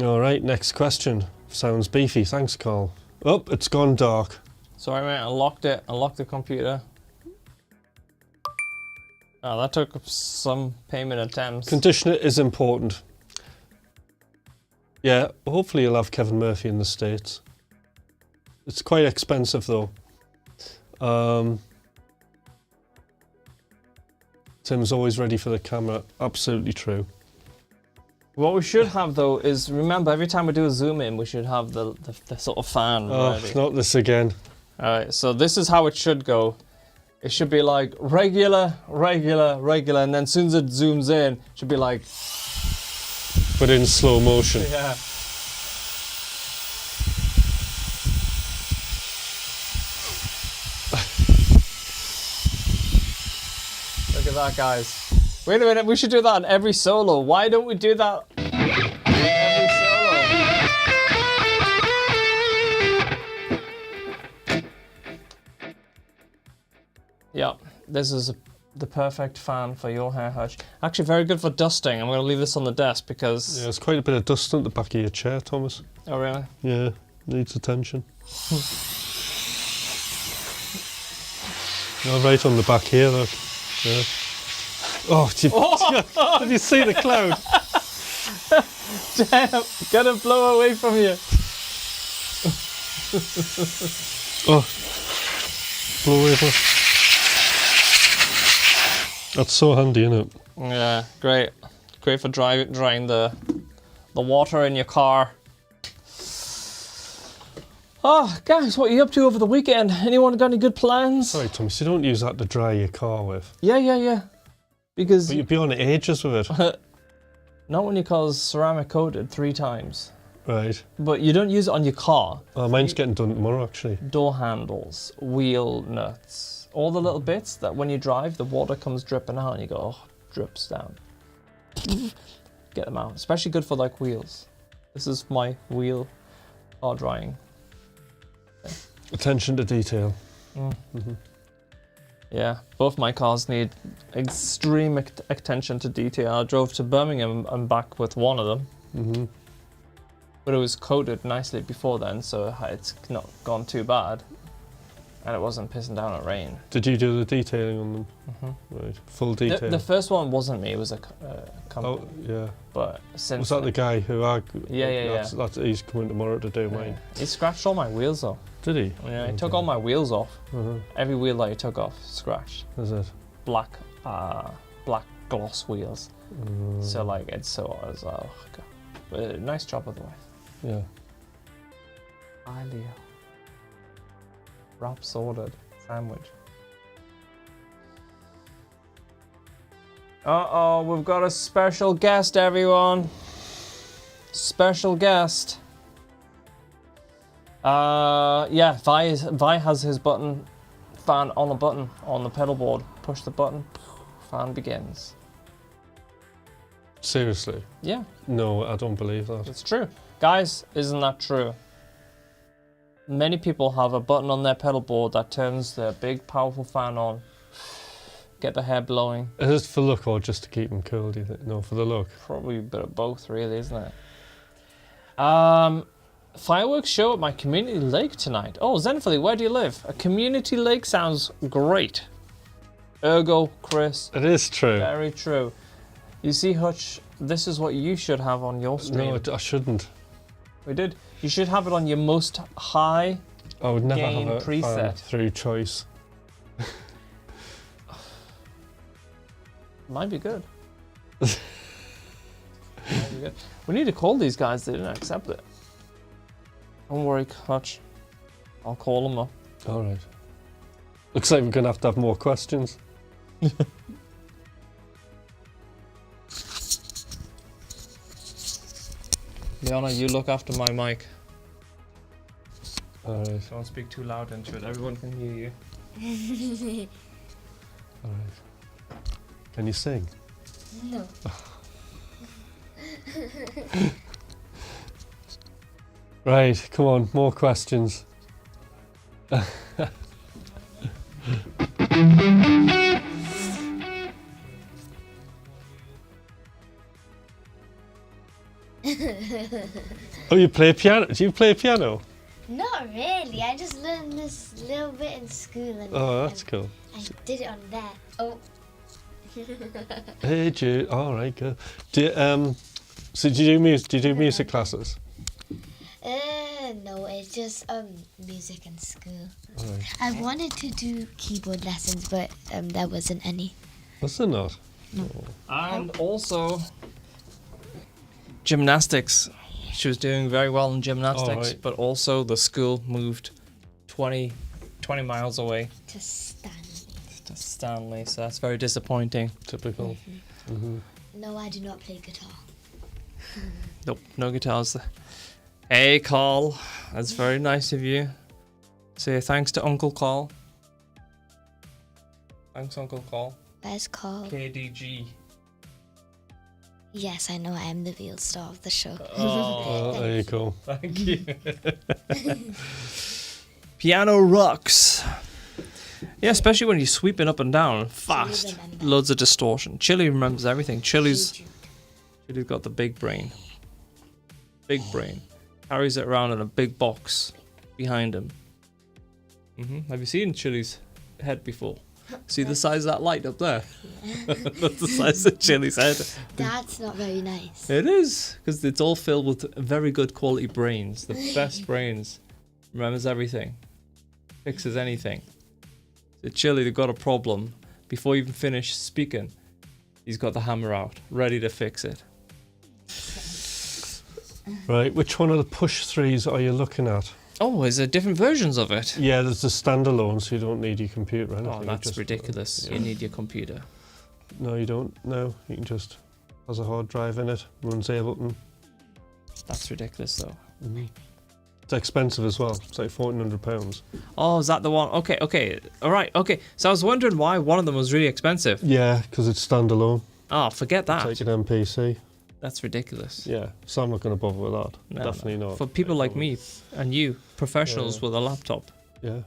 All right, next question. Sounds beefy. Thanks, Carl. Oh, it's gone dark. Sorry mate, I locked it. I locked the computer. Oh, that took some payment attempts. Conditioner is important. Yeah, hopefully you'll have Kevin Murphy in the States. It's quite expensive though. Tim's always ready for the camera. Absolutely true. What we should have though is, remember, every time we do a zoom in, we should have the sort of fan ready. Not this again. Alright, so this is how it should go. It should be like regular, regular, regular, and then as soon as it zooms in, it should be like... But in slow motion. Yeah. Look at that, guys. Wait a minute, we should do that on every solo. Why don't we do that on every solo? Yeah, this is the perfect fan for your hair, Hutch. Actually, very good for dusting. I'm going to leave this on the desk because... Yeah, there's quite a bit of dust on the back of your chair, Thomas. Oh, really? Yeah, needs attention. Oh, right on the back here, look. Yeah. Oh, did you see the cloud? Damn, gonna blow away from you. Oh, blow away from... That's so handy, isn't it? Yeah, great. Great for drying the water in your car. Oh, guys, what are you up to over the weekend? Anyone got any good plans? Sorry, Thomas, you don't use that to dry your car with. Yeah. Because... But you'd be on it ages with it. Not when your car's ceramic coated 3 times. Right. But you don't use it on your car. Oh, mine's getting done tomorrow, actually. Door handles, wheel nuts, all the little bits that when you drive, the water comes dripping out and you go, oh, drips down. Get them out. Especially good for like wheels. This is my wheel car drying. Okay. Attention to detail. Mm-hmm. Yeah, both my cars need extreme attention to detail. I drove to Birmingham and back with one of them. Mm-hmm. But it was coated nicely before then, so it's not gone too bad. And it wasn't pissing down at rain. Did you do the detailing on them? Mm-hmm. Right, full detail. The first one wasn't me, it was a company. Oh, yeah. But since... Was that the guy who argued? Yeah. He's coming tomorrow to do mine. He scratched all my wheels off. Did he? Yeah, he took all my wheels off. Uh-huh. Every wheel that he took off, scratched. Is it? Black gloss wheels. So like, it's oh god. But nice job, by the way. Yeah. Hi, Leo. Wraps ordered. Sandwich. Uh-oh, we've got a special guest, everyone. Special guest. Yeah, Vi has his fan on the button on the pedal board. Push the button, fan begins. Seriously? Yeah. No, I don't believe that. It's true. Guys, isn't that true? Many people have a button on their pedal board that turns their big powerful fan on. Get the hair blowing. Is it for look or just to keep them cool, do you think? No, for the look. Probably a bit of both, really, isn't it? Fireworks show at my community lake tonight. Oh, Zenfully, where do you live? A community lake sounds great. Ergo, Chris. It is true. Very true. You see, Hutch, this is what you should have on your stream. No, I shouldn't. We did. You should have it on your most high I would never gain have a preset. fan through choice. Might be good. Might be good. We need to call these guys. They didn't accept it. Don't worry, Hutch. I'll call them up. All right. Looks like we're going to have more questions. Liana, you look after my mic. All right. Don't speak too loud into it. Everyone can hear you. All right. Can you sing? No. Right, come on, more questions. Oh, you play piano? Do you play piano? Not really. I just learned this little bit in school. And, Oh, that's cool. I did it on there. Oh. Hey, Jude. All right, good. So do you do music? Do you do music classes? No, it's just music in school. All right. I wanted to do keyboard lessons, but there wasn't any. Was there not? No. And also gymnastics. She was doing very well in gymnastics, right. but also the school moved 20 miles away To Stanley. to Stanley, so that's very disappointing. Typical. Mm-hmm. No, I do not play guitar. Nope, no guitars. Hey, Carl, that's very nice of you. Say thanks to Uncle Carl. Thanks, Uncle Carl. Where's Carl? KDG. Yes, I know. I am the real star of the show. Oh, There you go. thank you. Piano rocks. Yeah, especially when you're sweeping up and down fast. remember. Loads of distortion. Chili remembers everything. Chili's got the big brain. Big brain. Carries it around in a big box behind him. Have you seen Chili's head before? See the size of that light up there? That's the size of Chili's head. That's not very nice. It is, because it's all filled with very good quality brains. The best brains. Remembers everything. Fixes anything. So Chili, they've got a problem. Before you even finish speaking, he's got the hammer out, ready to fix it. Right, which one of the push threes are you looking at? Oh, is there different versions of it? Yeah, there's the standalone, so you don't need your computer or anything. Oh, you that's just- ridiculous. yeah. You need your computer. No, you don't. No, you can just has a hard drive in it, runs Ableton. That's ridiculous, though. It's expensive as well. It's like £1,400. Oh, is that the one? Okay. All right, okay. So I was wondering why one of them was really expensive. Yeah, because it's standalone. Oh, forget that. It's like an MPC. That's ridiculous. Yeah, so I'm not going to bother with that. No, Definitely not. For people like me and you, professionals Yeah. with a laptop. Yeah,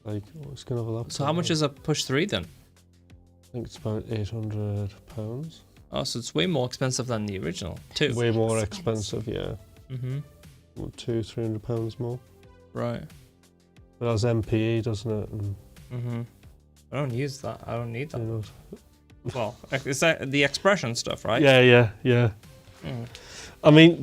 like it's going to have a laptop. So how much is a push 3 then? I think it's about £800. Oh, so it's way more expensive than the original, too. Way more expensive, yeah. Mm-hmm. £200-300 more. Right. It has MPE, doesn't it? And, Mm-hmm. I don't use that. I don't need that. you know, Well, is that the expression stuff, right? yeah. Mm. I mean,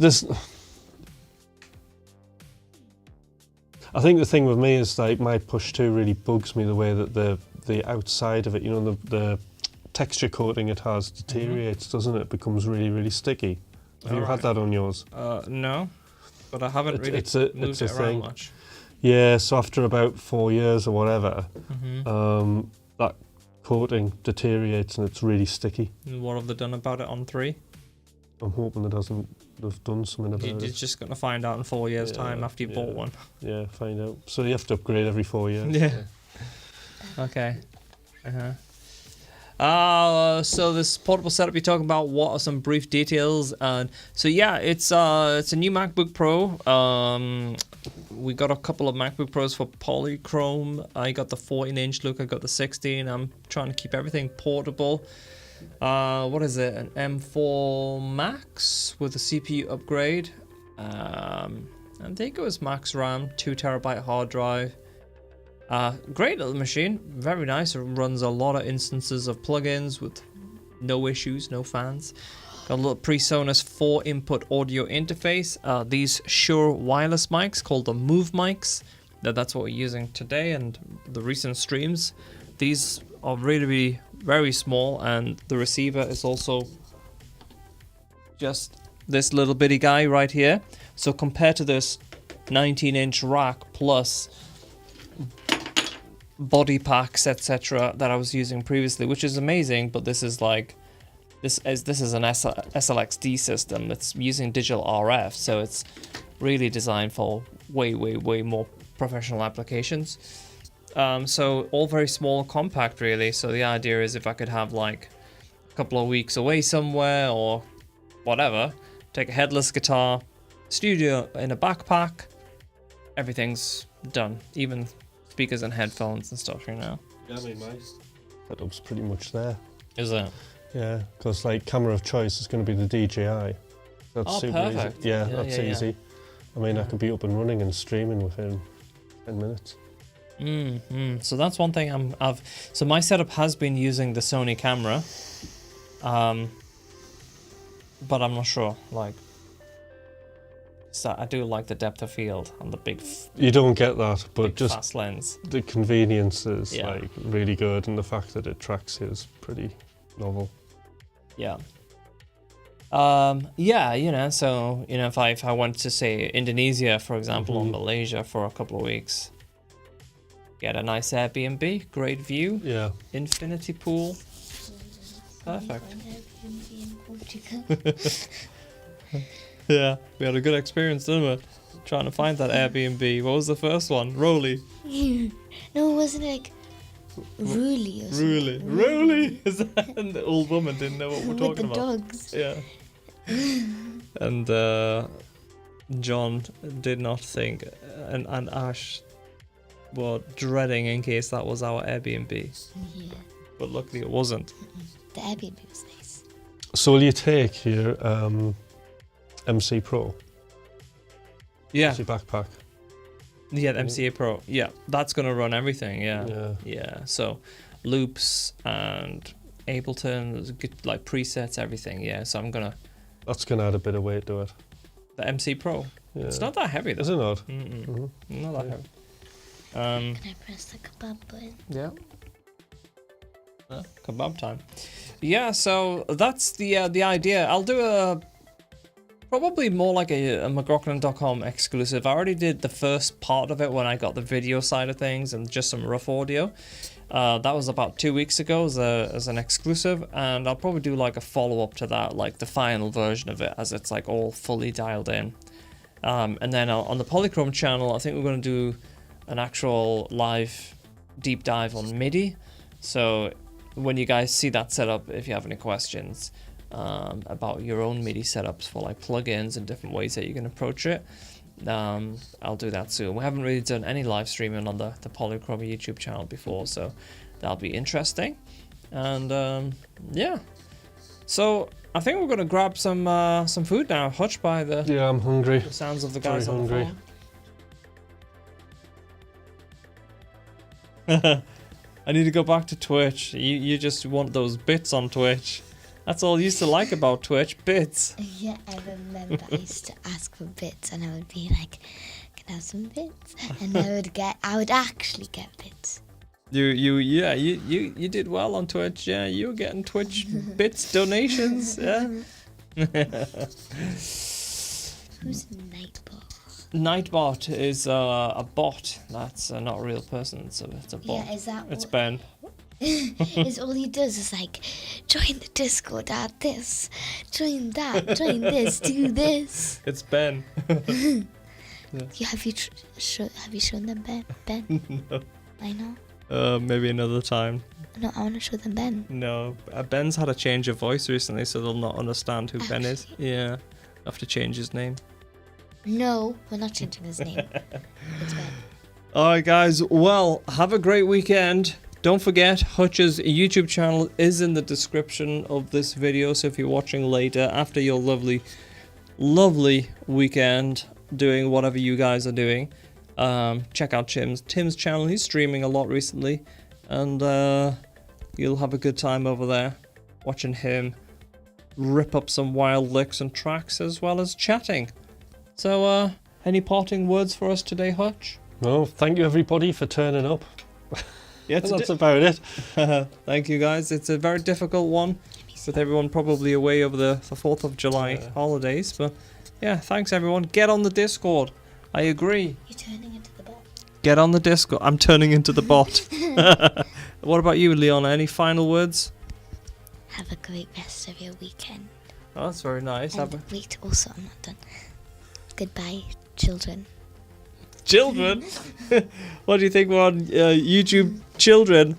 I think the thing with me is like my push 2 really bugs me the way that the outside of it, you know, the texture coating it has deteriorates, doesn't it? It becomes really, really sticky. Have you had that on yours? No, but I haven't really it's a moved it around thing. much. Yeah, so after about 4 years or whatever, Mm-hmm. that coating deteriorates and it's really sticky. And what have they done about it on 3? I'm hoping it hasn't. They've done something about You're it. just going to find out in 4 years' time after you bought one. Yeah, find out. So you have to upgrade every 4 years. Yeah. Okay. So this portable setup you're talking about, what are some brief details? And so yeah, it's a new MacBook Pro. We got a couple of MacBook Pros for polychrome. I got the 14-inch look, I got the 16. I'm trying to keep everything portable. What is it? An M4 Max with a CPU upgrade. I think it was max RAM, 2TB hard drive. Great little machine, very nice. It runs a lot of instances of plugins with no issues, no fans. Got a little PreSonus 4-input audio interface. These Shure wireless mics called the Move mics. That's what we're using today and the recent streams. These are really very small, and the receiver is also just this little bitty guy right here. So compared to this 19-inch rack plus body packs, etc., that I was using previously, which is amazing, but this is like this is an SLXD system that's using digital RF, so it's really designed for way more professional applications. So all very small, compact, really. So the idea is if I could have like a couple of weeks away somewhere or whatever, take a headless guitar, studio in a backpack, everything's done, even speakers and headphones and stuff, you know. Yeah, I mean, my setup's pretty much there. Is it? Yeah, because like camera of choice is going to be the DJI. That's super perfect. easy. Yeah, that's easy. I mean, I could be up and running and streaming within 10 minutes. So that's one thing so my setup has been using the Sony camera, but I'm not sure. Like, so I do like the depth of field and the big. You don't get that, but just fast lens. The convenience is like really good, and the fact that it tracks you is pretty novel. Yeah. Yeah, you know, so you know, if I went to say Indonesia, for example, or Malaysia for a couple of weeks, get a nice Airbnb, great view, infinity pool, perfect. Yeah, we had a good experience, didn't we? Trying to find that Airbnb. What was the first one? Rolly. No, it wasn't like Ruli or something. Ruli. Is that? And the old woman didn't know what we're talking about. With the dogs. Yeah. And John did not think, and Ash were dreading in case that was our Airbnb. Yeah. But luckily it wasn't. The Airbnb was nice. So will you take your MC Pro? Yeah. MC backpack? Yeah, the MCA Pro. Yeah, that's going to run everything, yeah. So loops and Ableton, like presets, everything, yeah. So I'm going to... That's going to add a bit of weight to it. The MC Pro? Yeah. It's not that heavy, though. Is it not? Not that heavy. Can I press the kebab button? Yeah. Kebab time. Yeah, so that's the idea. I'll do probably more like a McRocklin.com exclusive. I already did the first part of it when I got the video side of things and just some rough audio. That was about 2 weeks ago as an exclusive, and I'll probably do like a follow-up to that, like the final version of it as it's like all fully dialed in. And then on the Polychrome channel, I think we're going to do an actual live deep dive on MIDI. So when you guys see that setup, if you have any questions about your own MIDI setups for like plugins and different ways that you can approach it, I'll do that soon. We haven't really done any live streaming on the Polychrome YouTube channel before, so that'll be interesting. And yeah, so I think we're gonna grab some food now. Hutch, by the I'm hungry. The sounds of the guys Very on hungry. the phone. I need to go back to Twitch. You just want those bits on Twitch. That's all you used to like about Twitch, bits. Yeah, I remember I used to ask for bits, and I would be like, "Can I have some bits?" And I would actually get bits. You did well on Twitch. Yeah, you were getting Twitch bits donations. Yeah. Who's Nightbot? Nightbot is a bot. That's not a real person. It's a bot. Yeah, is that It's what... Ben. is all he does is like, join the Discord, add this, join that, join this, do this. It's Ben. Have you shown them Ben? No. I know. Maybe another time. No, I want to show them Ben. No, Ben's had a change of voice recently, so they'll not understand who Ben is. Yeah, have to change his name. No, we're not changing his name. It's Ben. Alright guys, well, have a great weekend. Don't forget, Hutch's YouTube channel is in the description of this video, so if you're watching later, after your lovely, lovely weekend doing whatever you guys are doing, check out Tim's channel. He's streaming a lot recently, and you'll have a good time over there watching him rip up some wild licks and tracks as well as chatting. So, any parting words for us today, Hutch? Well, thank you everybody for turning up. Yeah, that's about it. Thank you guys. It's a very difficult one with everyone probably away over the 4th of July holidays. But yeah, thanks everyone. Get on the Discord. I agree. You're turning into the bot. Get on the Discord. I'm turning into the bot. What about you, Leona? Any final words? Have a great rest of your weekend. Oh, that's very nice. Wait, also, I'm not done. Goodbye, children. Children? What do you think we're on YouTube children?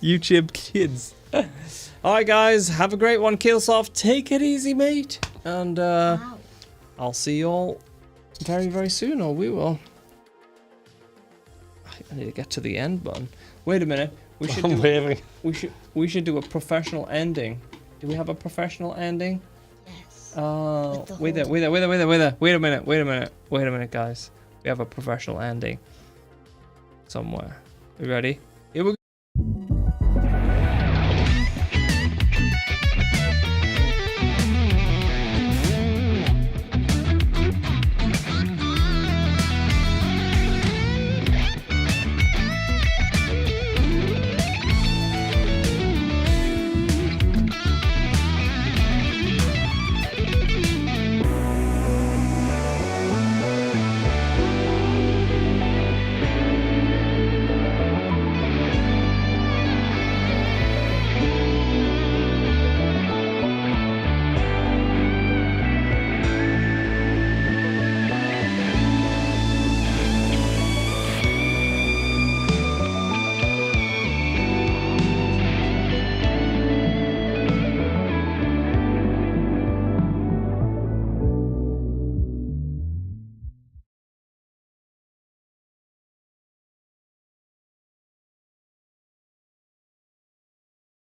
YouTube kids. Alright guys, have a great one, Killsoft. Take it easy, mate. And I'll see you all very, very soon, or we will. I need to get to the end button. Wait a minute. We should do a professional ending. Do we have a professional ending? Yes. Wait a minute, guys. We have a professional ending somewhere. You ready?